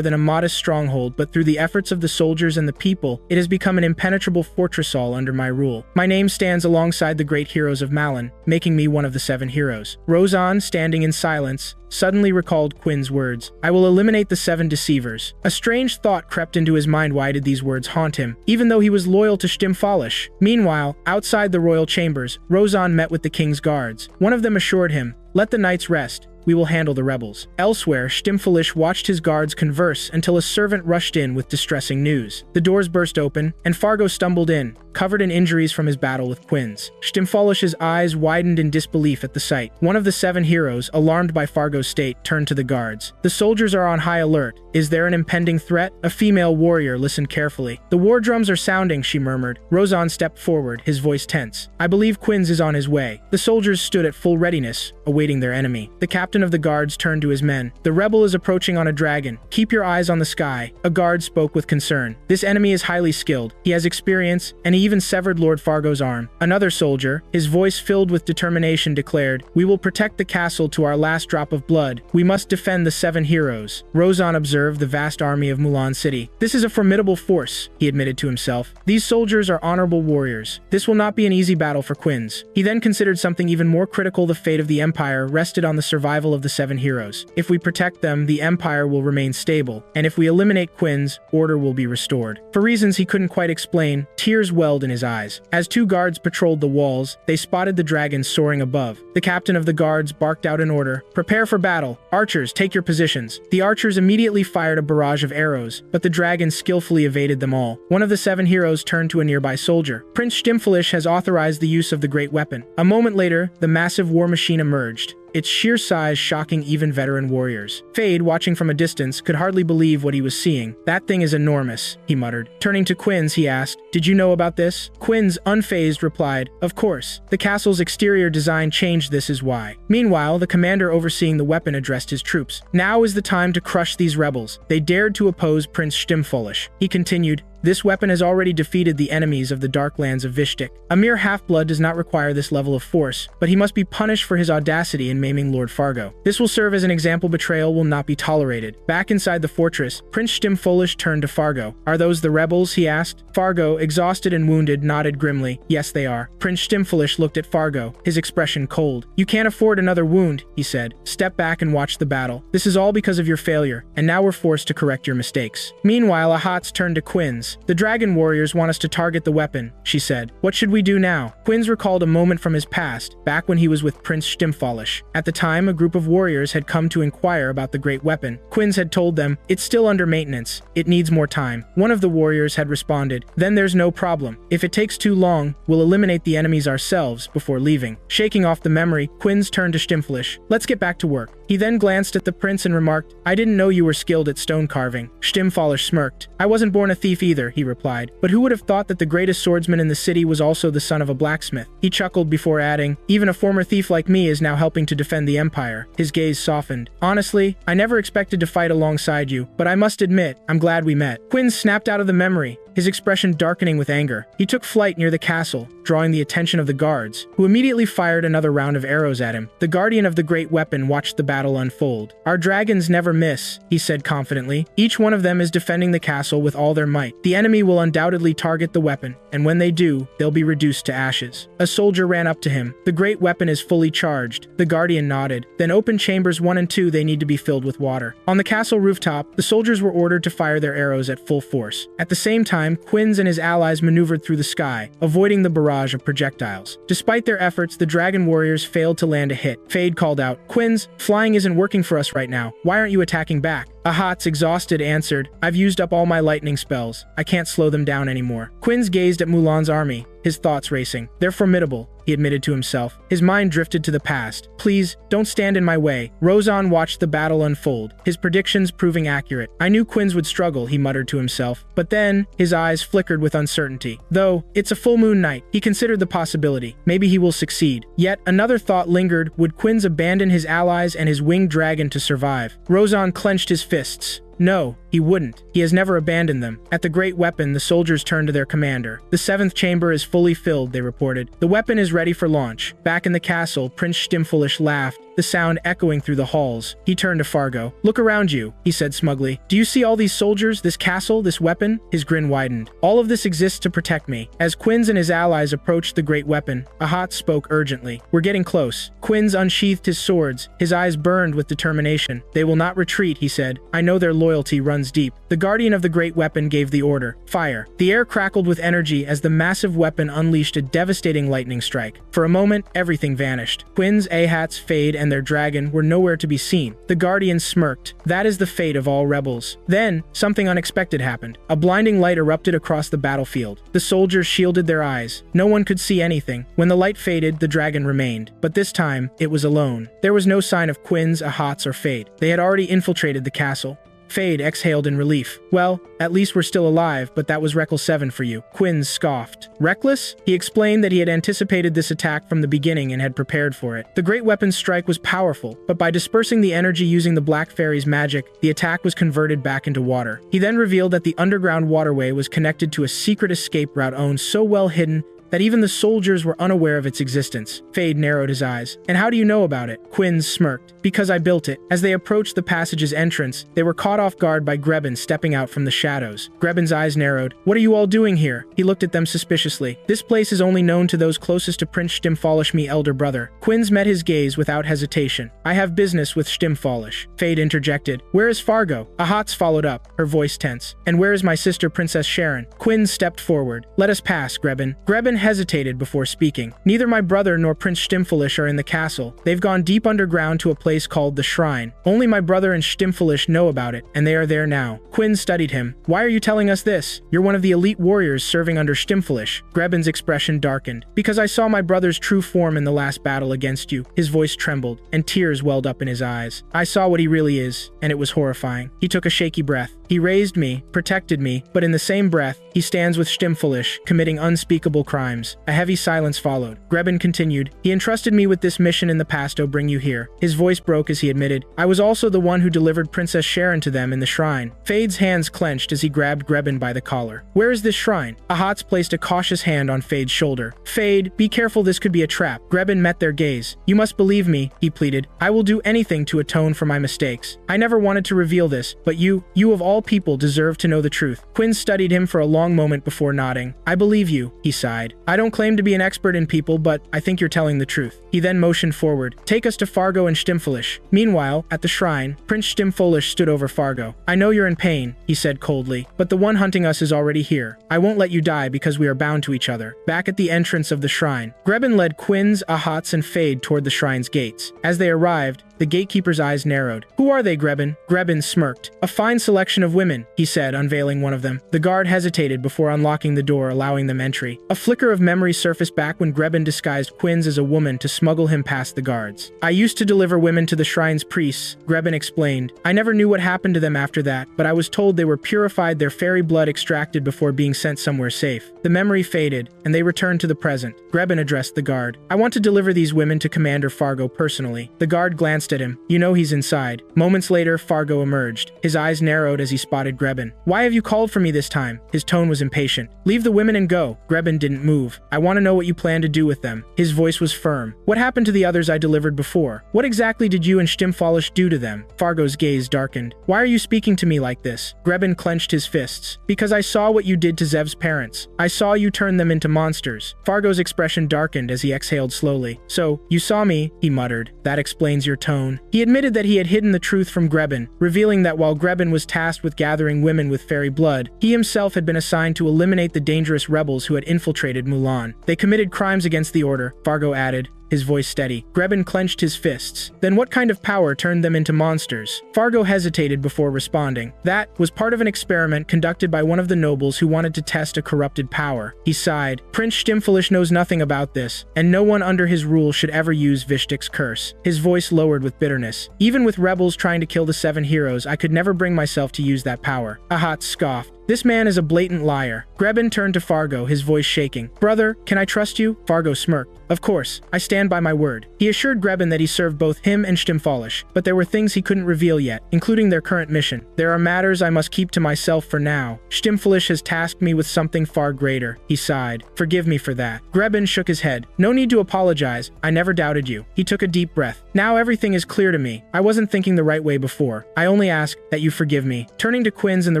than a modest stronghold, but through the efforts of the soldiers and the people, it has become an impenetrable fortress all under my rule. My name stands alongside the great heroes of Malin, making me one of the 7 heroes." Rozan, standing in silence, suddenly recalled Quinn's words, "I will eliminate the 7 deceivers." A strange thought crept into his mind. Why did these words haunt him, even though he was loyal to Stimpfoolish? Meanwhile, outside the royal chambers, Rozan met with the king's guards. One of them assured him, "Let the knights rest. We will handle the rebels." Elsewhere, Stimpfoolish watched his guards converse until a servant rushed in with distressing news. The doors burst open, and Fargo stumbled in, covered in injuries from his battle with Quinns. Stimpfoolish's eyes widened in disbelief at the sight. One of the 7 heroes, alarmed by Fargo's state, turned to the guards. "The soldiers are on high alert. Is there an impending threat?" A female warrior listened carefully. "The war drums are sounding," she murmured. Rozan stepped forward, his voice tense. "I believe Quinns is on his way." The soldiers stood at full readiness, awaiting their enemy. The captain of the guards turned to his men. "The rebel is approaching on a dragon. Keep your eyes on the sky." A guard spoke with concern. "This enemy is highly skilled. He has experience, and he even severed Lord Fargo's arm." Another soldier, his voice filled with determination, declared, "We will protect the castle to our last drop of blood. We must defend the 7 heroes." Rozan observed the vast army of Mulan City. "This is a formidable force," he admitted to himself. "These soldiers are honorable warriors. This will not be an easy battle for Quinns." He then considered something even more critical. The fate of the Empire rested on the survival of the 7 heroes. If we protect them, the Empire will remain stable, and if we eliminate Quinns, order will be restored. For reasons he couldn't quite explain, tears welled in his eyes. As 2 guards patrolled the walls, they spotted the dragon soaring above. The captain of the guards barked out an order, "Prepare for battle. Archers, take your positions." The archers immediately fired a barrage of arrows, but the dragon skillfully evaded them all. One of the 7 heroes turned to a nearby soldier. "Prince Stimpfoolish has authorized the use of the great weapon." A moment later, the massive war machine emerged, its sheer size shocking even veteran warriors. Fade, watching from a distance, could hardly believe what he was seeing. "That thing is enormous," he muttered. Turning to Quinns, he asked, "Did you know about this?" Quinns, unfazed, replied, "Of course. The castle's exterior design changed, this is why." Meanwhile, the commander overseeing the weapon addressed his troops. "Now is the time to crush these rebels. They dared to oppose Prince Stimpfoolish." He continued, "This weapon has already defeated the enemies of the dark lands of Vishtik. A mere half-blood does not require this level of force, but he must be punished for his audacity in maiming Lord Fargo. This will serve as an example. Betrayal will not be tolerated." Back inside the fortress, Prince Stimpfoolish turned to Fargo. "Are those the rebels?" he asked. Fargo, exhausted and wounded, nodded grimly. "Yes, they are." Prince Stimpfoolish looked at Fargo, his expression cold. "You can't afford another wound," he said. "Step back and watch the battle. This is all because of your failure, and now we're forced to correct your mistakes." Meanwhile, Ahats turned to Quinns. Quinns, the dragon warriors want us to target the weapon, she said. What should we do now? Quinns recalled a moment from his past, back when he was with Prince Stimpfolish. At the time, a group of warriors had come to inquire about the great weapon. Quinns had told them, it's still under maintenance. It needs more time. One of the warriors had responded, then there's no problem. If it takes too long, we'll eliminate the enemies ourselves before leaving. Shaking off the memory, Quinns turned to Stimpfolish. Let's get back to work. He then glanced at the prince and remarked, I didn't know you were skilled at stone carving. Stimpfolish smirked. I wasn't born a thief either, he replied. But who would have thought that the greatest swordsman in the city was also the son of a blacksmith? He chuckled before adding, even a former thief like me is now helping to defend the empire. His gaze softened. Honestly, I never expected to fight alongside you, but I must admit, I'm glad we met. Quinns snapped out of the memory, his expression darkening with anger. He took flight near the castle, drawing the attention of the guards, who immediately fired another round of arrows at him. The guardian of the great weapon watched the battle unfold. Our dragons never miss, he said confidently. Each one of them is defending the castle with all their might. The enemy will undoubtedly target the weapon, and when they do, they'll be reduced to ashes. A soldier ran up to him. The great weapon is fully charged. The guardian nodded. Then open chambers 1 and 2, they need to be filled with water. On the castle rooftop, the soldiers were ordered to fire their arrows at full force. At the same time, Quinns and his allies maneuvered through the sky, avoiding the barrage of projectiles. Despite their efforts, the dragon warriors failed to land a hit. Fade called out, Quinns, flying isn't working for us right now. Why aren't you attacking back? Ahat's exhausted answered, I've used up all my lightning spells. I can't slow them down anymore. Quinns gazed at Mulan's army, his thoughts racing. They're formidable, he admitted to himself. His mind drifted to the past. Please, don't stand in my way. Rozan watched the battle unfold, his predictions proving accurate. I knew Quinns would struggle, he muttered to himself. But then, his eyes flickered with uncertainty. Though, it's a full moon night, he considered the possibility. Maybe he will succeed. Yet, another thought lingered. Would Quinns abandon his allies and his winged dragon to survive? Rozan clenched his fists. No, he wouldn't. He has never abandoned them. At the great weapon, the soldiers turned to their commander. The 7th chamber is fully filled, they reported. The weapon is ready for launch. Back in the castle, Prince Stimpfolish laughed, the sound echoing through the halls. He turned to Fargo. Look around you, he said smugly. Do you see all these soldiers, this castle, this weapon? His grin widened. All of this exists to protect me. As Quinns and his allies approached the great weapon, Ahat spoke urgently. We're getting close. Quinns unsheathed his swords. His eyes burned with determination. They will not retreat, he said. I know their loyalty runs deep. The guardian of the great weapon gave the order. Fire. The air crackled with energy as the massive weapon unleashed a devastating lightning strike. For a moment, everything vanished. Quinns, Ahats, Fade, and their dragon were nowhere to be seen. The guardian smirked. That is the fate of all rebels. Then, something unexpected happened. A blinding light erupted across the battlefield. The soldiers shielded their eyes. No one could see anything. When the light faded, the dragon remained. But this time, it was alone. There was no sign of Quinns, Ahats, or Fade. They had already infiltrated the castle. Fade exhaled in relief. Well, at least we're still alive, but that was Reckless 7 for you. Quinns scoffed. Reckless? He explained that he had anticipated this attack from the beginning and had prepared for it. The great weapon's strike was powerful, but by dispersing the energy using the Black Fairy's magic, the attack was converted back into water. He then revealed that the underground waterway was connected to a secret escape route owned so well hidden that even the soldiers were unaware of its existence. Fade narrowed his eyes. And how do you know about it? Quinns smirked. Because I built it. As they approached the passage's entrance, they were caught off guard by Grebin stepping out from the shadows. Grebin's eyes narrowed. What are you all doing here? He looked at them suspiciously. This place is only known to those closest to Prince Stimpfolish, me elder brother. Quinns met his gaze without hesitation. I have business with Stimpfolish. Fade interjected. Where is Fargo? Ahat's followed up, her voice tense. And where is my sister Princess Sharon? Quinns stepped forward. Let us pass, Grebin. Grebin hesitated before speaking. Neither my brother nor Prince Stimpfolish are in the castle. They've gone deep underground to a place called the Shrine. Only my brother and Stimpfolish know about it, and they are there now. Quinns studied him. Why are you telling us this? You're one of the elite warriors serving under Stimpfolish. Grebin's expression darkened. Because I saw my brother's true form in the last battle against you. His voice trembled, and tears welled up in his eyes. I saw what he really is, and it was horrifying. He took a shaky breath. He raised me, protected me, but in the same breath, he stands with Stimpfolish, committing unspeakable crimes. A heavy silence followed. Grebin continued, he entrusted me with this mission in the past to bring you here. His voice broke as he admitted, I was also the one who delivered Princess Sharon to them in the shrine. Fade's hands clenched as he grabbed Grebin by the collar. Where is this shrine? Ahat's placed a cautious hand on Fade's shoulder. Fade, be careful, this could be a trap. Grebin met their gaze. You must believe me, he pleaded. I will do anything to atone for my mistakes. I never wanted to reveal this, but you of all all people deserve to know the truth. Quinns studied him for a long moment before nodding. I believe you, he sighed. I don't claim to be an expert in people, but I think you're telling the truth. He then motioned forward. Take us to Fargo and Stimpfolish. Meanwhile, at the shrine, Prince Stimpfolish stood over Fargo. I know you're in pain, he said coldly, but the one hunting us is already here. I won't let you die because we are bound to each other. Back at the entrance of the shrine, Grebin led Quinns, Ahats, and Fade toward the shrine's gates. As they arrived, the gatekeeper's eyes narrowed. Who are they, Grebin? Grebin smirked. A fine selection of women, he said, unveiling one of them. The guard hesitated before unlocking the door, allowing them entry. A flicker of memory surfaced back when Grebin disguised Quinns as a woman to smuggle him past the guards. I used to deliver women to the shrine's priests, Grebin explained. I never knew what happened to them after that, but I was told they were purified, their fairy blood extracted before being sent somewhere safe. The memory faded, and they returned to the present. Grebin addressed the guard. I want to deliver these women to Commander Fargo personally. The guard glanced at him. You know he's inside. Moments later, Fargo emerged. His eyes narrowed as he spotted Grebin. Why have you called for me this time? His tone was impatient. Leave the women and go. Grebin didn't move. I want to know what you plan to do with them. His voice was firm. What happened to the others I delivered before? What exactly did you and Stimpfolish do to them? Fargo's gaze darkened. Why are you speaking to me like this? Grebin clenched his fists. Because I saw what you did to Zev's parents. I saw you turn them into monsters. Fargo's expression darkened as he exhaled slowly. So, you saw me, he muttered. That explains your tone. He admitted that he had hidden the truth from Grebin, revealing that while Grebin was tasked with gathering women with fairy blood, he himself had been assigned to eliminate the dangerous rebels who had infiltrated Mulan. They committed crimes against the Order, Fargo added, his voice steady. Grebin clenched his fists. Then what kind of power turned them into monsters? Fargo hesitated before responding. That was part of an experiment conducted by one of the nobles who wanted to test a corrupted power. He sighed. Prince Stimpfolish knows nothing about this, and no one under his rule should ever use Vishtik's curse. His voice lowered with bitterness. Even with rebels trying to kill the 7 heroes, I could never bring myself to use that power. Ahat scoffed. This man is a blatant liar. Grebin turned to Fargo, his voice shaking. Brother, can I trust you? Fargo smirked. Of course, I stand by my word. He assured Grebin that he served both him and Stimpfolish, but there were things he couldn't reveal yet, including their current mission. There are matters I must keep to myself for now. Stimpfolish has tasked me with something far greater. He sighed. Forgive me for that. Grebin shook his head. No need to apologize. I never doubted you. He took a deep breath. Now everything is clear to me. I wasn't thinking the right way before. I only ask that you forgive me. Turning to Quinns and the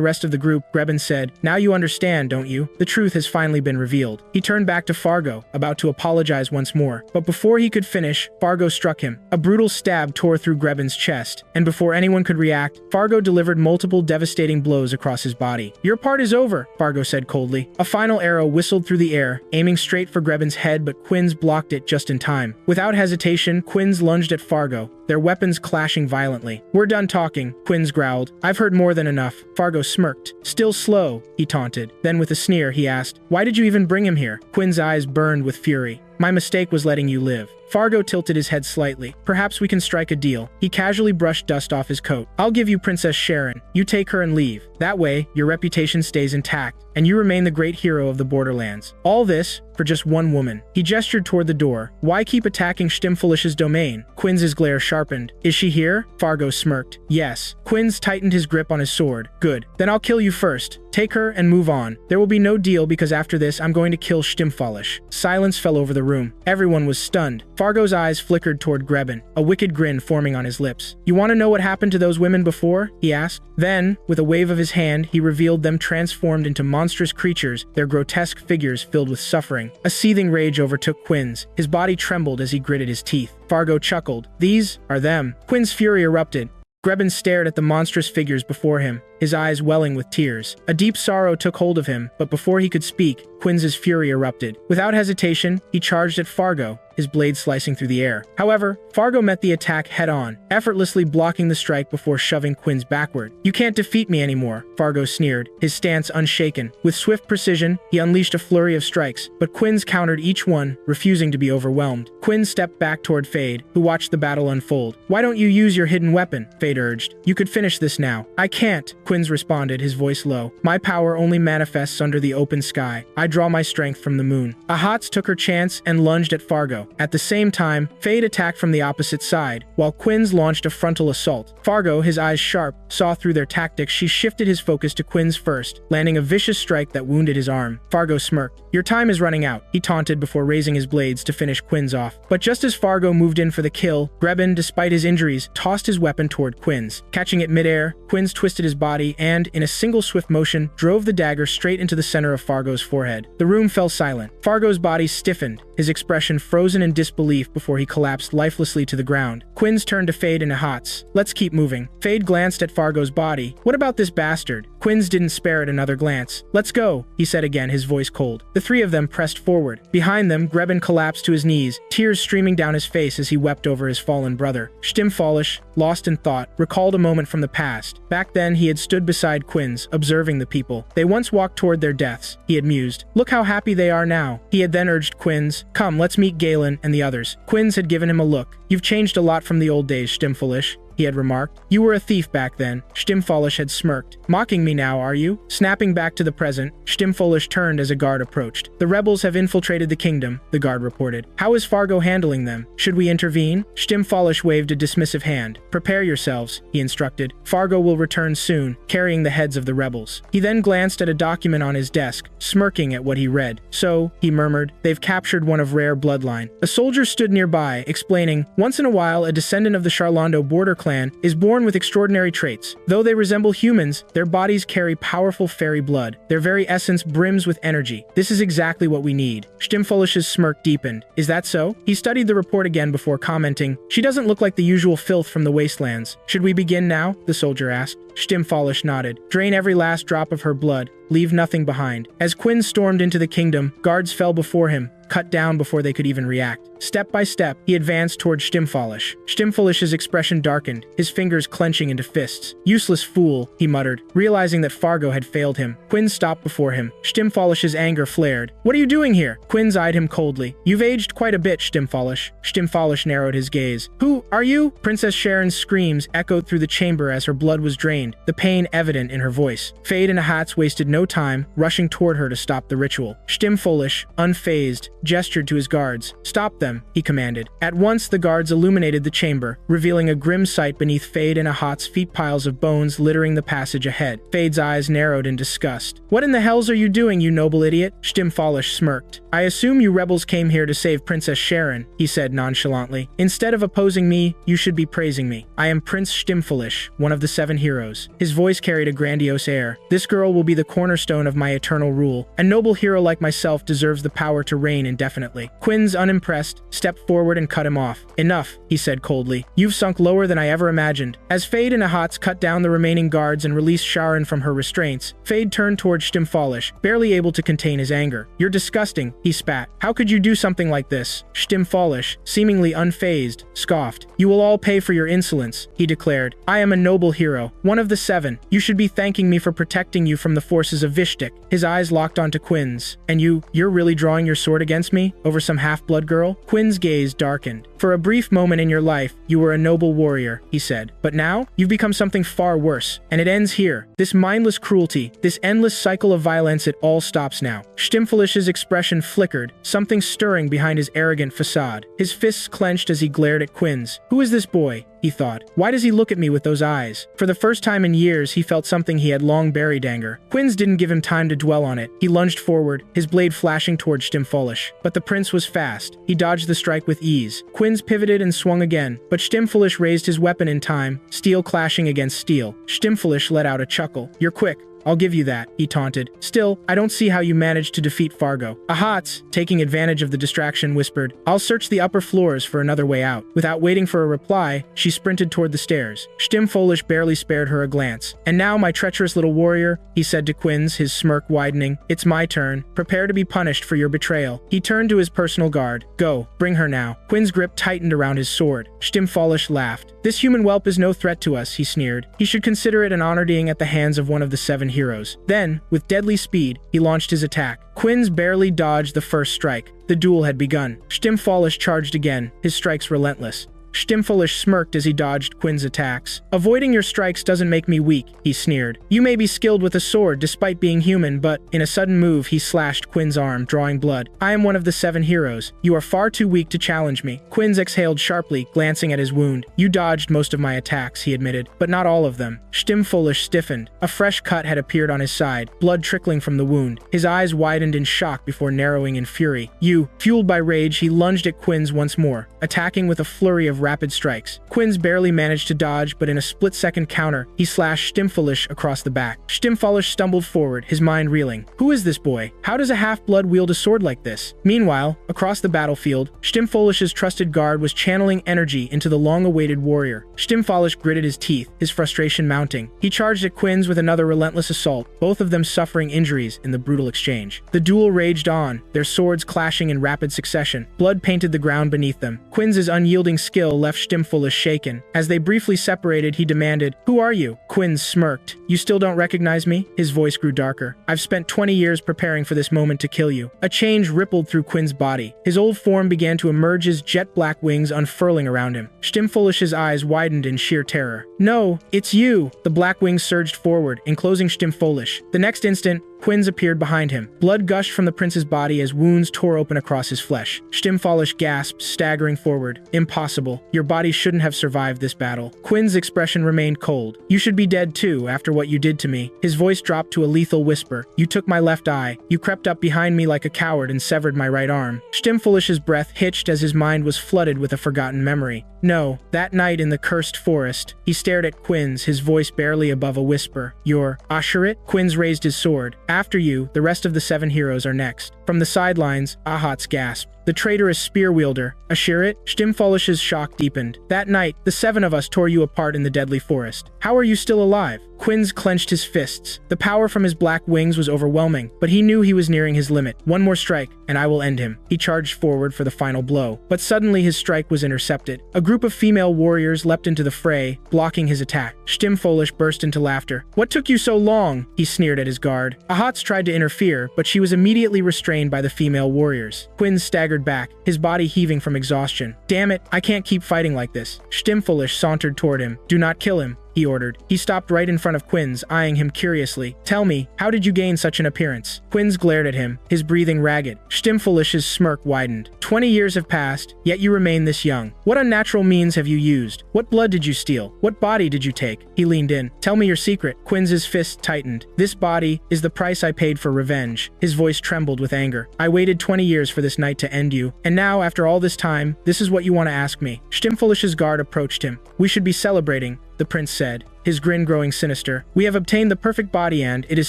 rest of the group, Grebin said, Now you understand, don't you? The truth has finally been revealed. He turned back to Fargo, about to apologize once more. But before he could finish, Fargo struck him. A brutal stab tore through Grebin's chest, and before anyone could react, Fargo delivered multiple devastating blows across his body. Your part is over, Fargo said coldly. A final arrow whistled through the air, aiming straight for Grebin's head, but Quinns blocked it just in time. Without hesitation, Quinns lunged at Fargo, their weapons clashing violently. We're done talking, Quinns growled. I've heard more than enough. Fargo smirked. Still slow, he taunted. Then with a sneer, he asked, Why did you even bring him here? Quinns' eyes burned with fury. My mistake was letting you live. Fargo tilted his head slightly. Perhaps we can strike a deal. He casually brushed dust off his coat. I'll give you Princess Sharon. You take her and leave. That way, your reputation stays intact, and you remain the great hero of the Borderlands. All this for just one woman. He gestured toward the door. Why keep attacking Stimpfolish's domain? Quinns' glare sharpened. Is she here? Fargo smirked. Yes. Quinns tightened his grip on his sword. Good. Then I'll kill you first. Take her and move on. There will be no deal because after this, I'm going to kill Stimpfolish. Silence fell over the room. Everyone was stunned. Fargo's eyes flickered toward Grebin, a wicked grin forming on his lips. You want to know what happened to those women before? He asked. Then, with a wave of his hand, he revealed them transformed into monstrous creatures, their grotesque figures filled with suffering. A seething rage overtook Quinns. His body trembled as he gritted his teeth. Fargo chuckled. These are them. Quinns' fury erupted. Grebin stared at the monstrous figures before him, his eyes welling with tears. A deep sorrow took hold of him, but before he could speak, Quinns' fury erupted. Without hesitation, he charged at Fargo, his blade slicing through the air. However, Fargo met the attack head-on, effortlessly blocking the strike before shoving Quinns backward. You can't defeat me anymore, Fargo sneered, his stance unshaken. With swift precision, he unleashed a flurry of strikes, but Quinns countered each one, refusing to be overwhelmed. Quinns stepped back toward Fade, who watched the battle unfold. Why don't you use your hidden weapon? Fade urged. You could finish this now. I can't, Quinns responded, his voice low. My power only manifests under the open sky. I draw my strength from the moon. Ahats took her chance and lunged at Fargo. At the same time, Fade attacked from the opposite side, while Quinns launched a frontal assault. Fargo, his eyes sharp, saw through their tactics. She shifted his focus to Quinns first, landing a vicious strike that wounded his arm. Fargo smirked. Your time is running out, he taunted before raising his blades to finish Quinns off. But just as Fargo moved in for the kill, Grebin, despite his injuries, tossed his weapon toward Quinns. Catching it midair, Quinns twisted his body body and, in a single swift motion, drove the dagger straight into the center of Fargo's forehead. The room fell silent. Fargo's body stiffened, his expression frozen in disbelief before he collapsed lifelessly to the ground. Quinns turned to Fade and Ahats. "Let's keep moving." Fade glanced at Fargo's body. "What about this bastard?" Quinns didn't spare it another glance. "Let's go," he said again, his voice cold. The three of them pressed forward. Behind them, Grebin collapsed to his knees, tears streaming down his face as he wept over his fallen brother. Stimfolish, lost in thought, recalled a moment from the past. Back then, he had stood beside Quinns, observing the people. They once walked toward their deaths, he had mused. Look how happy they are now. He had then urged Quinns, "Come, let's meet Galen and the others." Quinns had given him a look. "You've changed a lot from the old days, Stimfolish," he had remarked. "You were a thief back then." Stimfolish had smirked. "Mocking me now, are you?" Snapping back to the present, Stimfolish turned as a guard approached. "The rebels have infiltrated the kingdom," the guard reported. "How is Fargo handling them? Should we intervene?" Stimfolish waved a dismissive hand. "Prepare yourselves," he instructed. "Fargo will return soon, carrying the heads of the rebels." He then glanced at a document on his desk, smirking at what he read. "So," he murmured, "they've captured one of rare bloodline." A soldier stood nearby, explaining, "Once in a while, a descendant of the Charlondo border clan is born with extraordinary traits. Though they resemble humans, their bodies carry powerful fairy blood. Their very essence brims with energy. This is exactly what we need." Stimfolish's smirk deepened. "Is that so?" He studied the report again before commenting, "She doesn't look like the usual filth from the wastelands." "Should we begin now?" the soldier asked. Stimfolish nodded. "Drain every last drop of her blood. Leave nothing behind." As Quinn stormed into the kingdom, guards fell before him, cut down before they could even react. Step by step, he advanced toward Stimfolish. Stimfolish's expression darkened, his fingers clenching into fists. "Useless fool," he muttered, realizing that Fargo had failed him. Quinn stopped before him. Stimfolish's anger flared. "What are you doing here?" Quinns eyed him coldly. "You've aged quite a bit, Stimfolish." Stimfolish narrowed his gaze. "Who are you?" Princess Sharon's screams echoed through the chamber as her blood was drained, the pain evident in her voice. Fade and Ahats wasted no time, rushing toward her to stop the ritual. Stimfolish, unfazed, gestured to his guards. "Stop them," he commanded. At once the guards illuminated the chamber, revealing a grim sight beneath Fade and Ahats' feet, piles of bones littering the passage ahead. Fade's eyes narrowed in disgust. "What in the hells are you doing, you noble idiot?" Stimfolish smirked. "I assume you rebels came here to save Princess Sharon," he said nonchalantly. "Instead of opposing me, you should be praising me. I am Prince Stimfolish, one of the 7 heroes." His voice carried a grandiose air. "This girl will be the cornerstone of my eternal rule. A noble hero like myself deserves the power to reign indefinitely." Quinns, unimpressed, stepped forward and cut him off. "Enough," he said coldly. "You've sunk lower than I ever imagined." As Fade and Ahats cut down the remaining guards and released Sharon from her restraints, Fade turned toward Stimfolish, barely able to contain his anger. "You're disgusting," he spat. "How could you do something like this?" Stimfolish, seemingly unfazed, scoffed. "You will all pay for your insolence," he declared. "I am a noble hero, one of the 7. You should be thanking me for protecting you from the forces of Vishtik." His eyes locked onto Quinns. "And you're really drawing your sword against me? Over some half-blood girl?" Quinn's gaze darkened. "For a brief moment in your life, you were a noble warrior," he said. "But now, you've become something far worse. And it ends here. This mindless cruelty, this endless cycle of violence, it all stops now." Stimfolish's expression flickered, something stirring behind his arrogant facade. His fists clenched as he glared at Quinns. "Who is this boy?" he thought. "Why does he look at me with those eyes?" For the first time in years, he felt something he had long buried: anger. Quinns didn't give him time to dwell on it. He lunged forward, his blade flashing toward Stimfolish. But the prince was fast. He dodged the strike with ease. Quinns pivoted and swung again, but Stimfolish raised his weapon in time, steel clashing against steel. Stimfolish let out a chuckle. "You're quick. I'll give you that," he taunted. "Still, I don't see how you managed to defeat Fargo." Ahats, taking advantage of the distraction, whispered, "I'll search the upper floors for another way out." Without waiting for a reply, she sprinted toward the stairs. Stimfolish barely spared her a glance. "And now, my treacherous little warrior," he said to Quinns, his smirk widening, "it's my turn. Prepare to be punished for your betrayal." He turned to his personal guard. "Go, bring her now." Quinns' grip tightened around his sword. Stimfolish laughed. "This human whelp is no threat to us," he sneered. "He should consider it an honor being at the hands of one of the 7 heroes." Then, with deadly speed, he launched his attack. Quinns barely dodged the first strike. The duel had begun. Stimfolish charged again, his strikes relentless. Stimfolish smirked as he dodged Quinns' attacks. "Avoiding your strikes doesn't make me weak," he sneered. "You may be skilled with a sword despite being human, but..." In a sudden move, he slashed Quinns' arm, drawing blood. "I am one of the 7 heroes. You are far too weak to challenge me." Quinns exhaled sharply, glancing at his wound. "You dodged most of my attacks," he admitted, "but not all of them." Stimfolish stiffened. A fresh cut had appeared on his side, blood trickling from the wound. His eyes widened in shock before narrowing in fury. "You..." Fueled by rage, he lunged at Quinns once more, attacking with a flurry of rapid strikes. Quinns barely managed to dodge, but in a split-second counter, he slashed Stimpfoolish across the back. Stimpfoolish stumbled forward, his mind reeling. Who is this boy? How does a half-blood wield a sword like this? Meanwhile, across the battlefield, Stimpfoolish's trusted guard was channeling energy into the long-awaited warrior. Stimpfoolish gritted his teeth, his frustration mounting. He charged at Quinns with another relentless assault, both of them suffering injuries in the brutal exchange. The duel raged on, their swords clashing in rapid succession. Blood painted the ground beneath them. Quinns' unyielding skill left Stimpfoolish shaken. As they briefly separated, he demanded, "Who are you?" Quinns smirked. "You still don't recognize me?" His voice grew darker. "I've spent 20 years preparing for this moment to kill you." A change rippled through Quinns' body. His old form began to emerge, his jet-black wings unfurling around him. Stimpfoolish's eyes widened in sheer terror. "No, it's you!" The black wings surged forward, enclosing Stimpfoolish. The next instant, Quinns appeared behind him. Blood gushed from the prince's body as wounds tore open across his flesh. Stimpfoolish gasped, staggering forward. "Impossible. Your body shouldn't have survived this battle." Quinns' expression remained cold. "You should be dead too, after what you did to me." His voice dropped to a lethal whisper. "You took my left eye. You crept up behind me like a coward and severed my right arm." Stimpfoolish's breath hitched as his mind was flooded with a forgotten memory. "No, that night in the cursed forest." He stared at Quinns, his voice barely above a whisper. "You're Asherit?" Quinns raised his sword. "After you, the rest of the 7 heroes are next." From the sidelines, Ahats gasped. "The traitorous spear wielder, Asherit?" Stimpfoolish's shock deepened. "That night, the 7 of us tore you apart in the deadly forest. How are you still alive?" Quinns clenched his fists. The power from his black wings was overwhelming, but he knew he was nearing his limit. "One more strike, and I will end him." He charged forward for the final blow, but suddenly his strike was intercepted. A group of female warriors leapt into the fray, blocking his attack. Stimpfoolish burst into laughter. "What took you so long?" He sneered at his guard. Ahats tried to interfere, but she was immediately restrained by the female warriors. Quinns staggered back, his body heaving from exhaustion. "Damn it, I can't keep fighting like this." Stimpfoolish sauntered toward him. "Do not kill him," he ordered. He stopped right in front of Quinns, eyeing him curiously. "Tell me, how did you gain such an appearance?" Quinns glared at him, his breathing ragged. Stimpfoolish's smirk widened. 20 years have passed, yet you remain this young. What unnatural means have you used? What blood did you steal? What body did you take?" He leaned in. "Tell me your secret." Quinns' fist tightened. "This body is the price I paid for revenge." His voice trembled with anger. "I waited 20 years for this night to end you, and now, after all this time, this is what you want to ask me." Stimpfoolish's guard approached him. "We should be celebrating," the prince said, his grin growing sinister. "We have obtained the perfect body and it is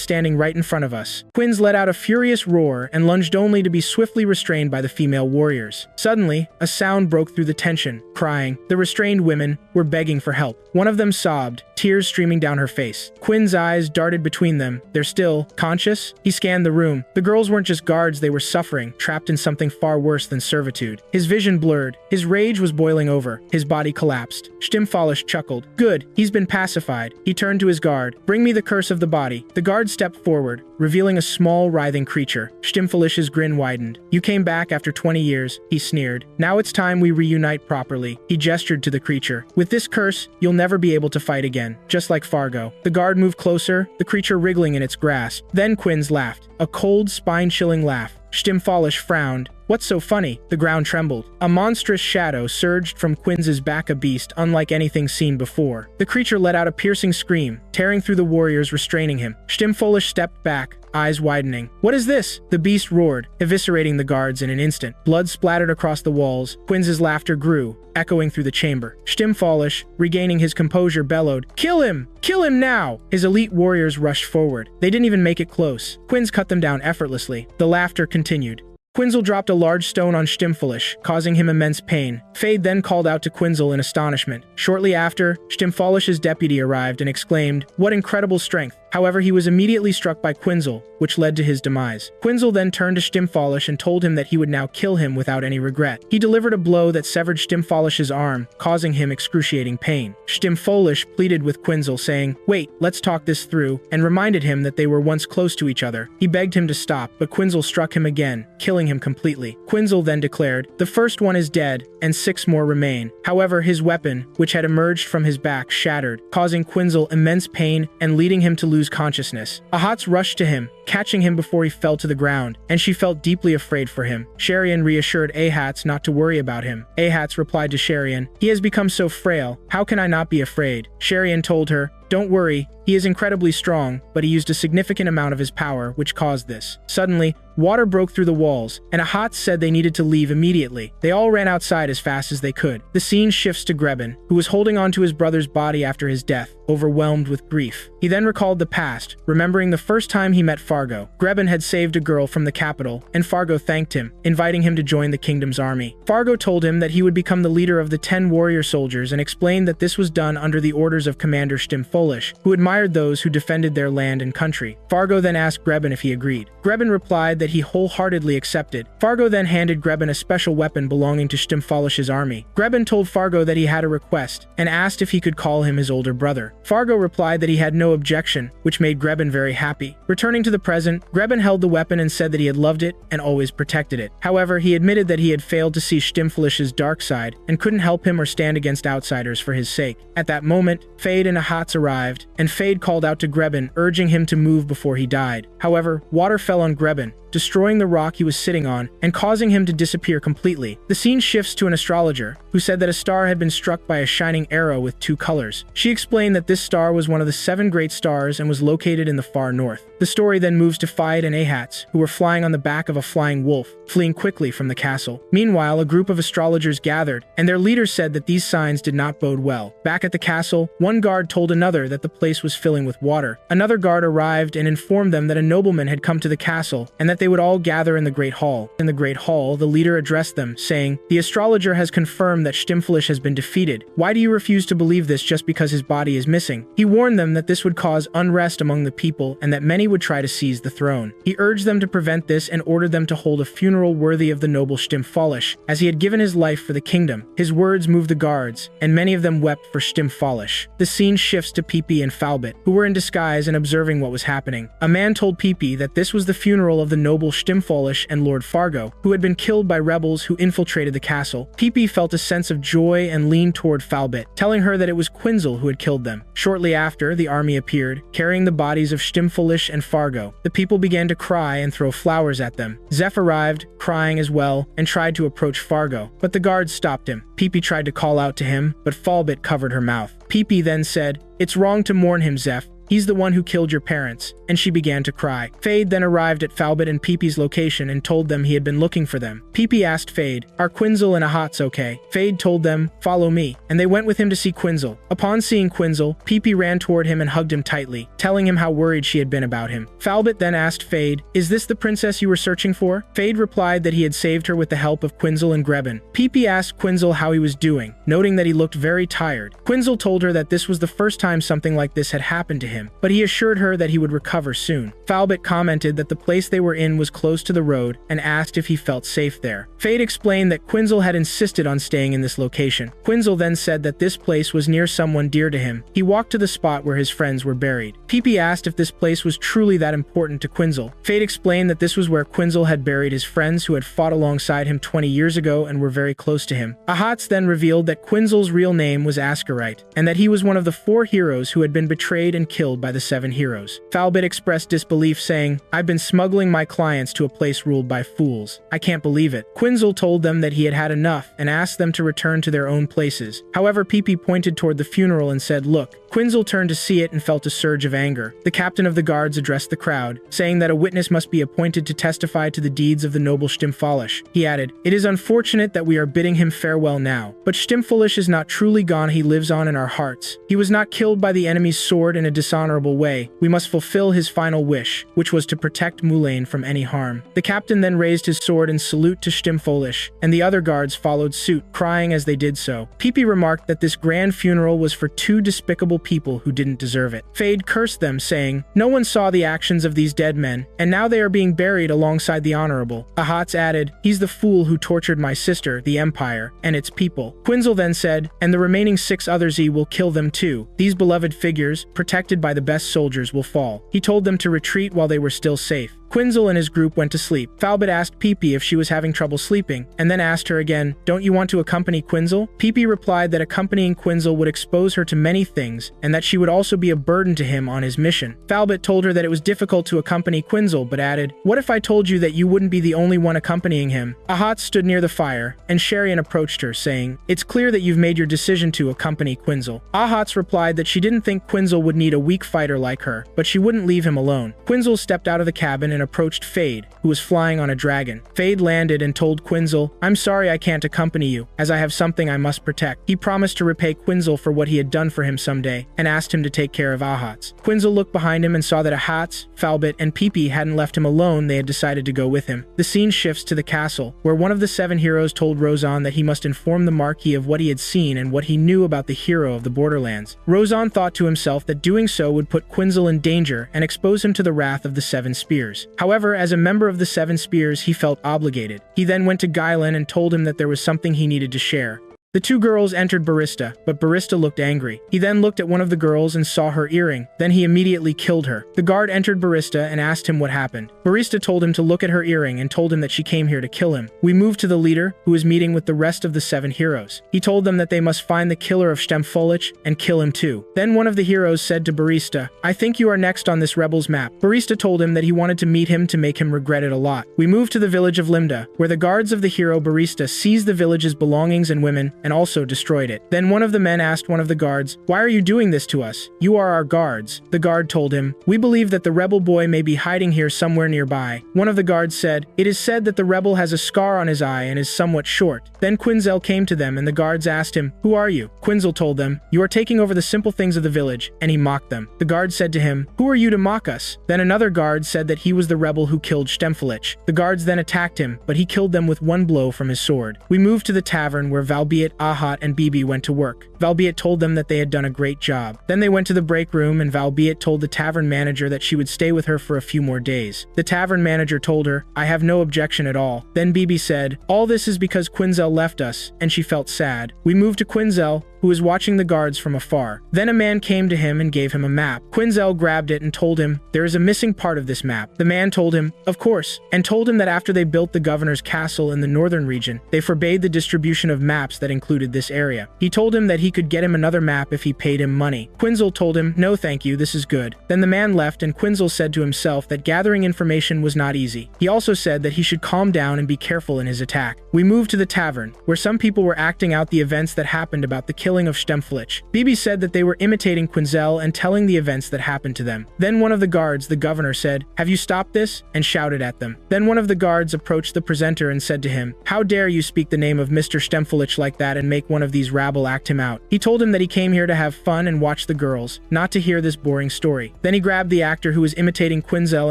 standing right in front of us." Quinns let out a furious roar and lunged only to be swiftly restrained by the female warriors. Suddenly, a sound broke through the tension, crying. The restrained women were begging for help. One of them sobbed, tears streaming down her face. Quinns' eyes darted between them. "They're still conscious?" He scanned the room. The girls weren't just guards, they were suffering, trapped in something far worse than servitude. His vision blurred. His rage was boiling over. His body collapsed. Stimpfoolish chuckled. "Good, he's been pacified." He turned to his guard. "Bring me the curse of the body." The guard stepped forward, revealing a small, writhing creature. Stimpfoolish's grin widened. "You came back after 20 years, he sneered. "Now it's time we reunite properly." He gestured to the creature. "With this curse, you'll never be able to fight again, just like Fargo." The guard moved closer, the creature wriggling in its grasp. Then Quinns laughed. A cold, spine-chilling laugh. Stimpfoolish frowned. "What's so funny?" The ground trembled. A monstrous shadow surged from Quinns' back, a beast unlike anything seen before. The creature let out a piercing scream, tearing through the warriors restraining him. Stimpfoolish stepped back, eyes widening. "What is this?" The beast roared, eviscerating the guards in an instant. Blood splattered across the walls. Quinns' laughter grew, echoing through the chamber. Stimpfoolish, regaining his composure, bellowed, "Kill him! Kill him now!" His elite warriors rushed forward. They didn't even make it close. Quinns cut them down effortlessly. The laughter continued. Quinzel dropped a large stone on Stimpfoolish, causing him immense pain. Fade then called out to Quinzel in astonishment. Shortly after, Stimpfoolish's deputy arrived and exclaimed, "What incredible strength!" However, he was immediately struck by Quinzel, which led to his demise. Quinzel then turned to Stimpfoolish and told him that he would now kill him without any regret. He delivered a blow that severed Stimpfoolish's arm, causing him excruciating pain. Stimpfoolish pleaded with Quinzel, saying, "Wait, let's talk this through," and reminded him that they were once close to each other. He begged him to stop, but Quinzel struck him again, killing him completely. Quinzel then declared, "The first one is dead, and 6 more remain." However, his weapon, which had emerged from his back, shattered, causing Quinzel immense pain and leading him to lose consciousness. Ahats rushed to him, catching him before he fell to the ground, and she felt deeply afraid for him. Sharian reassured Ahats not to worry about him. Ahats replied to Sharian, "He has become so frail, how can I not be afraid?" Sharian told her, "Don't worry, he is incredibly strong, but he used a significant amount of his power, which caused this." Suddenly, water broke through the walls, and Ahats said they needed to leave immediately. They all ran outside as fast as they could. The scene shifts to Grebin, who was holding onto his brother's body after his death, overwhelmed with grief. He then recalled the past, remembering the first time he met Fargo. Grebin had saved a girl from the capital, and Fargo thanked him, inviting him to join the kingdom's army. Fargo told him that he would become the leader of the 10 warrior soldiers and explained that this was done under the orders of Commander Stimfolish, who admired those who defended their land and country. Fargo then asked Grebin if he agreed. Grebin replied that he wholeheartedly accepted. Fargo then handed Grebin a special weapon belonging to Stimfolish's army. Grebin told Fargo that he had a request, and asked if he could call him his older brother. Fargo replied that he had no objection, which made Grebin very happy. Returning to the present, Grebin held the weapon and said that he had loved it and always protected it. However, he admitted that he had failed to see Stimfolish's dark side and couldn't help him or stand against outsiders for his sake. At that moment, Fade and Ahats arrived, and Fade called out to Grebin, urging him to move before he died. However, water fell on Grebin, destroying the rock he was sitting on and causing him to disappear completely. The scene shifts to an astrologer, who said that a star had been struck by a shining arrow with 2 colors. She explained that this star was one of the 7 great stars and was located in the far north. The story then moves to Fade and Ahats, who were flying on the back of a flying wolf, fleeing quickly from the castle. Meanwhile, a group of astrologers gathered, and their leader said that these signs did not bode well. Back at the castle, one guard told another that the place was filling with water. Another guard arrived and informed them that a nobleman had come to the castle, and that they would all gather in the Great Hall. In the Great Hall, the leader addressed them, saying, "The astrologer has confirmed that Stimfolish has been defeated. Why do you refuse to believe this just because his body is missing?" He warned them that this would cause unrest among the people and that many would try to seize the throne. He urged them to prevent this and ordered them to hold a funeral worthy of the noble Stimfolish, as he had given his life for the kingdom. His words moved the guards, and many of them wept for Stimfolish. The scene shifts to Pipi and Falbit, who were in disguise and observing what was happening. A man told Pipi that this was the funeral of the noble Stimfolish and Lord Fargo, who had been killed by rebels who infiltrated the castle. Pipi felt a sense of joy and leaned toward Falbit, telling her that it was Quinzel who had killed them. Shortly after, the army appeared, carrying the bodies of Stimfolish and Fargo. The people began to cry and throw flowers at them. Zeph arrived, crying as well, and tried to approach Fargo, but the guards stopped him. Pipi tried to call out to him, but Falbit covered her mouth. Pipi then said, "It's wrong to mourn him, Zeph. He's the one who killed your parents," and she began to cry. Fade then arrived at Falbit and Pipi's location and told them he had been looking for them. Pipi asked Fade, "Are Quinzel and Ahats okay?" Fade told them, "Follow me," and they went with him to see Quinzel. Upon seeing Quinzel, Pipi ran toward him and hugged him tightly, telling him how worried she had been about him. Falbit then asked Fade, "Is this the princess you were searching for?" Fade replied that he had saved her with the help of Quinzel and Grebin. Pipi asked Quinzel how he was doing, noting that he looked very tired. Quinzel told her that this was the first time something like this had happened to him, but he assured her that he would recover soon. Falbit commented that the place they were in was close to the road and asked if he felt safe there. Fade explained that Quinzel had insisted on staying in this location. Quinzel then said that this place was near someone dear to him. He walked to the spot where his friends were buried. Pipi asked if this place was truly that important to Quinzel. Fade explained that this was where Quinzel had buried his friends who had fought alongside him 20 years ago and were very close to him. Ahats then revealed that Quinzel's real name was Ascarite, and that he was one of the 4 heroes who had been betrayed and killed by the 7 heroes. Falbit expressed disbelief, saying, "I've been smuggling my clients to a place ruled by fools. I can't believe it." Quinzel told them that he had had enough and asked them to return to their own places. However, Pipi pointed toward the funeral and said, "Look." Quinzel turned to see it and felt a surge of anger. The captain of the guards addressed the crowd, saying that a witness must be appointed to testify to the deeds of the noble Stimfolish. He added, "It is unfortunate that we are bidding him farewell now, but Stimfolish is not truly gone. He lives on in our hearts. He was not killed by the enemy's sword in a dishonorable way. We must fulfill his final wish, which was to protect Moulin from any harm." The captain then raised his sword in salute to Stimfolish, and the other guards followed suit, crying as they did so. Pipi remarked that this grand funeral was for 2 despicable people who didn't deserve it. Fade cursed them, saying, "No one saw the actions of these dead men, and now they are being buried alongside the honorable." Ahats added, "He's the fool who tortured my sister, the Empire, and its people." Quinzel then said, "And the remaining 6 others will kill them too. These beloved figures, protected by the best soldiers, will fall." He told them to retreat while they were still safe. Quinzel and his group went to sleep. Falbot asked Peepee if she was having trouble sleeping, and then asked her again, "Don't you want to accompany Quinzel?" Peepee replied that accompanying Quinzel would expose her to many things, and that she would also be a burden to him on his mission. Falbot told her that it was difficult to accompany Quinzel, but added, "What if I told you that you wouldn't be the only one accompanying him?" Ahat stood near the fire, and Sharian approached her, saying, "It's clear that you've made your decision to accompany Quinzel." Ahat's replied that she didn't think Quinzel would need a weak fighter like her, but she wouldn't leave him alone. Quinzel stepped out of the cabin and approached Fade, who was flying on a dragon. Fade landed and told Quinzel, "I'm sorry I can't accompany you, as I have something I must protect." He promised to repay Quinzel for what he had done for him someday, and asked him to take care of Ahat's. Quinzel looked behind him and saw that Ahat's, Falbot, and Peepee hadn't left him alone. They had decided to go with him. The scene shifts to the castle, where one of the 7 heroes told Rozan that he must inform the Marquis of what he had seen and what he knew about the hero of the Borderlands. Rozan thought to himself that doing so would put Quinzel in danger and expose him to the wrath of the 7 Spears. However, as a member of the 7 Spears, he felt obligated. He then went to Gailan and told him that there was something he needed to share. The 2 girls entered Barista, but Barista looked angry. He then looked at one of the girls and saw her earring. Then he immediately killed her. The guard entered Barista and asked him what happened. Barista told him to look at her earring and told him that she came here to kill him. We moved to the leader, who was meeting with the rest of the 7 heroes. He told them that they must find the killer of Stemfolich and kill him too. Then one of the heroes said to Barista, "I think you are next on this rebel's map." Barista told him that he wanted to meet him to make him regret it a lot. We moved to the village of Limda, where the guards of the hero Barista seized the village's belongings and women, and also destroyed it. Then one of the men asked one of the guards, "Why are you doing this to us? You are our guards." The guard told him, "We believe that the rebel boy may be hiding here somewhere nearby." One of the guards said, "It is said that the rebel has a scar on his eye and is somewhat short." Then Quinzel came to them and the guards asked him, "Who are you?" Quinzel told them, "You are taking over the simple things of the village," and he mocked them. The guard said to him, "Who are you to mock us?" Then another guard said that he was the rebel who killed Stemfolich. The guards then attacked him, but he killed them with one blow from his sword. We moved to the tavern where Valbiat, Ahat, and Bibi went to work. Valbiat told them that they had done a great job. Then they went to the break room and Valbiat told the tavern manager that she would stay with her for a few more days. The tavern manager told her, "I have no objection at all." Then Bibi said, "All this is because Quinzel left us," and she felt sad. We moved to Quinzel, who was watching the guards from afar. Then a man came to him and gave him a map. Quinzel grabbed it and told him, "There is a missing part of this map." The man told him, "Of course," and told him that after they built the governor's castle in the northern region, they forbade the distribution of maps that included this area. He told him that he could get him another map if he paid him money. Quinzel told him, "No thank you, this is good." Then the man left and Quinzel said to himself that gathering information was not easy. He also said that he should calm down and be careful in his attack. We moved to the tavern, where some people were acting out the events that happened about the killing of Stemfolich. Bibi said that they were imitating Quinzel and telling the events that happened to them. Then one of the guards, the governor, said, "Have you stopped this?" and shouted at them. Then one of the guards approached the presenter and said to him, "How dare you speak the name of Mr. Stemfolich like that and make one of these rabble act him out?" He told him that he came here to have fun and watch the girls, not to hear this boring story. Then he grabbed the actor who was imitating Quinzel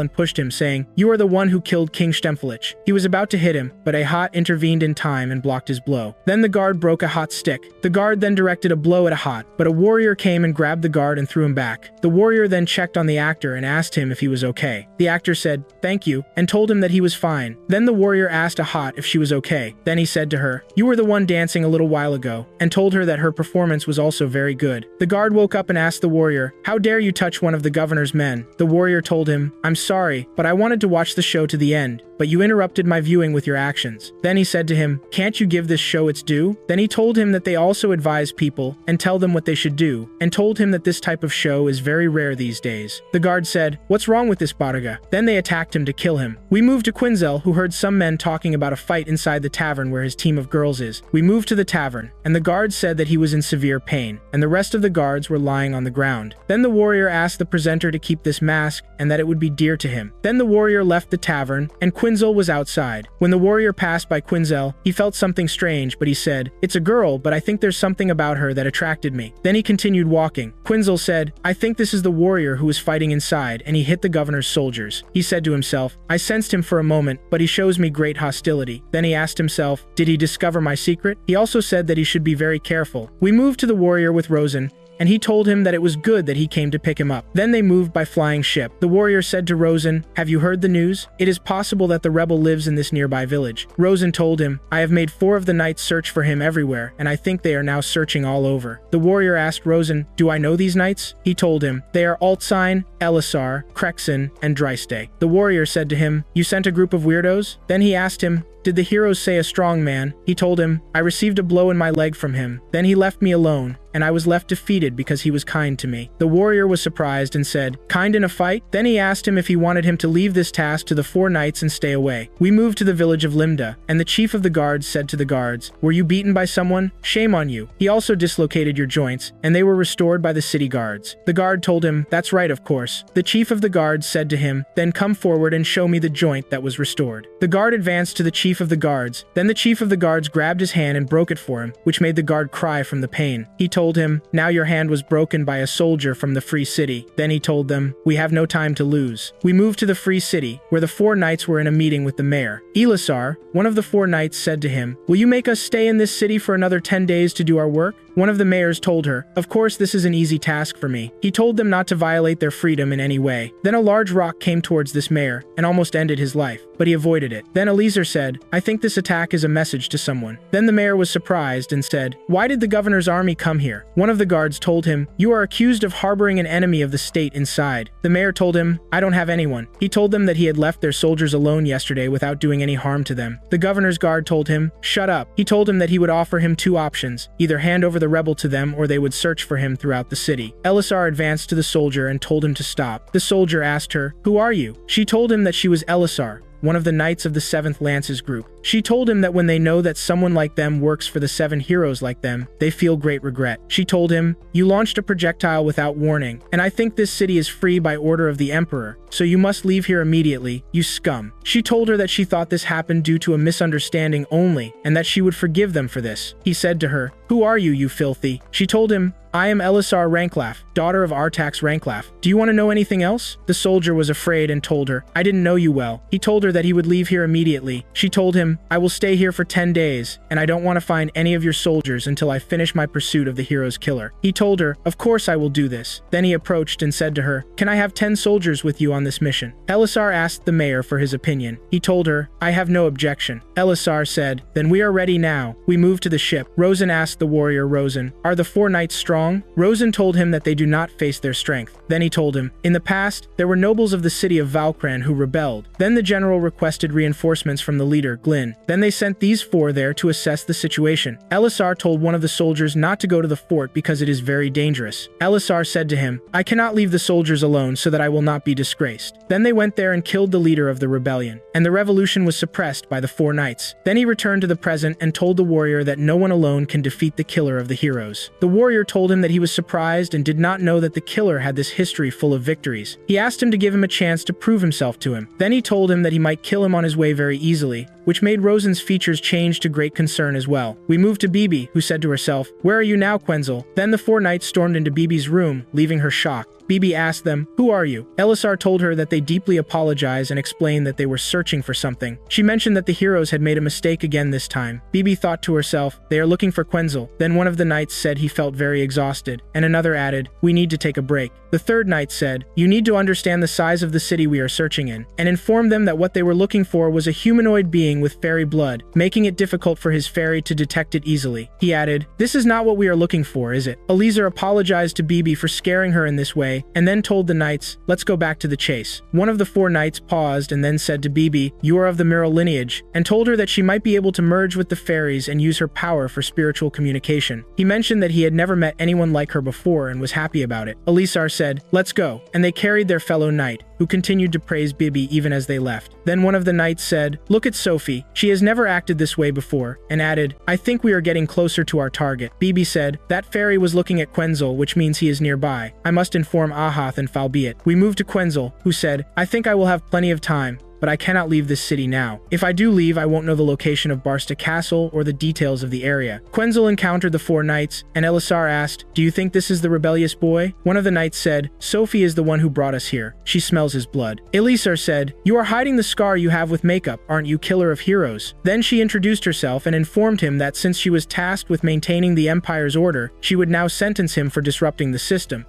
and pushed him, saying, "You are the one who killed King Stemfolich." He was about to hit him, but Ahat intervened in time and blocked his blow. Then the guard broke Ahat's stick. The guard then directed a blow at Ahat, but a warrior came and grabbed the guard and threw him back. The warrior then checked on the actor and asked him if he was okay. The actor said, "Thank you," and told him that he was fine. Then the warrior asked Ahat if she was okay. Then he said to her, "You were the one dancing a little while ago," and told her that her performance was also very good. The guard woke up and asked the warrior, "How dare you touch one of the governor's men?" The warrior told him, "I'm sorry, but I wanted to watch the show to the end, but you interrupted my viewing with your actions." Then he said to him, "Can't you give this show its due?" Then he told him that they also advise people and tell them what they should do, and told him that this type of show is very rare these days. The guard said, "What's wrong with this Baraga?" Then they attacked him to kill him. We moved to Quinzel, who heard some men talking about a fight inside the tavern where his team of girls is. We moved to the tavern, and the guard said that he was in severe pain, and the rest of the guards were lying on the ground. Then the warrior asked the presenter to keep this mask, and that it would be dear to him. Then the warrior left the tavern, and Quinzel was outside. When the warrior passed by Quinzel, he felt something strange, but he said, "It's a girl, but I think there's something about her that attracted me." Then he continued walking. Quinzel said, "I think this is the warrior who was fighting inside, and he hit the governor's soldiers." He said to himself, "I sensed him for a moment, but he shows me great hostility." Then he asked himself, "Did he discover my secret?" He also said that he should be very careful. We moved to the warrior with Rosen, and he told him that it was good that he came to pick him up. Then they moved by flying ship. The warrior said to Rosen, "Have you heard the news? It is possible that the rebel lives in this nearby village." Rosen told him, "I have made 4 of the knights search for him everywhere, and I think they are now searching all over." The warrior asked Rosen, "Do I know these knights?" He told him, "They are Altsign, Elisar, Krexen, and Dreiste." The warrior said to him, "You sent a group of weirdos?" Then he asked him, "Did the heroes say a strong man?" He told him, "I received a blow in my leg from him. Then he left me alone, and I was left defeated because he was kind to me." The warrior was surprised and said, "Kind in a fight?" Then he asked him if he wanted him to leave this task to the 4 knights and stay away. We moved to the village of Limda, and the chief of the guards said to the guards, "Were you beaten by someone? Shame on you." He also dislocated your joints, and they were restored by the city guards. The guard told him, "That's right, of course." The chief of the guards said to him, "Then come forward and show me the joint that was restored." The guard advanced to the chief of the guards. Then the chief of the guards grabbed his hand and broke it for him, which made the guard cry from the pain. He told him, "Now your hand was broken by a soldier from the free city." Then he told them, "We have no time to lose." We moved to the free city, where the 4 knights were in a meeting with the mayor. Elisar, one of the 4 knights, said to him, "Will you make us stay in this city for another 10 days to do our work?" One of the mayors told her, "Of course this is an easy task for me." He told them not to violate their freedom in any way. Then a large rock came towards this mayor and almost ended his life, but he avoided it. Then Eliezer said, "I think this attack is a message to someone." Then the mayor was surprised and said, "Why did the governor's army come here?" One of the guards told him, "You are accused of harboring an enemy of the state inside." The mayor told him, "I don't have anyone." He told them that he had left their soldiers alone yesterday without doing any harm to them. The governor's guard told him, "Shut up." He told him that he would offer him 2 options, either hand over the rebel to them or they would search for him throughout the city. Elisar advanced to the soldier and told him to stop. The soldier asked her, "Who are you?" She told him that she was Elisar, one of the knights of the 7th Lances group. She told him that when they know that someone like them works for the 7 heroes like them, they feel great regret. She told him, "You launched a projectile without warning, and I think this city is free by order of the Emperor, so you must leave here immediately, you scum." She told her that she thought this happened due to a misunderstanding only, and that she would forgive them for this. He said to her, "Who are you, you filthy?" She told him, "I am Elisar Ranklaf, daughter of Artax Ranklaf. Do you want to know anything else?" The soldier was afraid and told her, "I didn't know you well." He told her that he would leave here immediately. She told him, "I will stay here for 10 days, and I don't want to find any of your soldiers until I finish my pursuit of the hero's killer." He told her, "Of course I will do this." Then he approached and said to her, "Can I have 10 soldiers with you on this mission?" Elisar asked the mayor for his opinion. He told her, "I have no objection." Elisar said, "Then we are ready now." We moved to the ship. Rosen asked the warrior Rosen, "Are the 4 knights strong?" Rosen told him that they do not face their strength. Then he told him, "In the past, there were nobles of the city of Valkran who rebelled. Then the general requested reinforcements from the leader, Glyn. Then they sent these 4 there to assess the situation." Elisar told one of the soldiers not to go to the fort because it is very dangerous. Elisar said to him, "I cannot leave the soldiers alone so that I will not be disgraced." Then they went there and killed the leader of the rebellion, and the revolution was suppressed by the 4 knights. Then he returned to the present and told the warrior that no one alone can defeat the killer of the heroes. The warrior told him that he was surprised and did not know that the killer had this history full of victories. He asked him to give him a chance to prove himself to him. Then he told him that he might kill him on his way very easily, which made Rosen's features change to great concern as well. We moved to Bibi, who said to herself, "Where are you now, Quenzel?" Then the 4 knights stormed into Bibi's room, leaving her shocked. Bibi asked them, "Who are you?" Elisar told her that they deeply apologized and explained that they were searching for something. She mentioned that the heroes had made a mistake again this time. Bibi thought to herself, "They are looking for Quenzel." Then one of the knights said he felt very exhausted, and another added, "We need to take a break." The 3rd knight said, "You need to understand the size of the city we are searching in," and informed them that what they were looking for was a humanoid being with fairy blood, making it difficult for his fairy to detect it easily. He added, "This is not what we are looking for, is it?" Eliezer apologized to Bibi for scaring her in this way, and then told the knights, "Let's go back to the chase." One of the 4 knights paused and then said to Bibi, "You are of the Miral lineage," and told her that she might be able to merge with the fairies and use her power for spiritual communication. He mentioned that he had never met anyone like her before and was happy about it. Elisar said, "Let's go," and they carried their fellow knight, who continued to praise Bibi even as they left. Then one of the knights said, "Look at Sophie. She has never acted this way before," and added, "I think we are getting closer to our target." Bibi said, "That fairy was looking at Quenzel, which means he is nearby. I must inform Ahath and Falbiet." We moved to Quenzel, who said, "I think I will have plenty of time. but I cannot leave this city now. If I do leave, I won't know the location of Barsta Castle or the details of the area. Quenzel encountered the 4 knights, and Elisar asked, "Do you think this is the rebellious boy?" One of the knights said, "Sophie is the one who brought us here. She smells his blood." Elisar said, "You are hiding the scar you have with makeup, aren't you, killer of heroes?" Then she introduced herself and informed him that since she was tasked with maintaining the Empire's order, she would now sentence him for disrupting the system.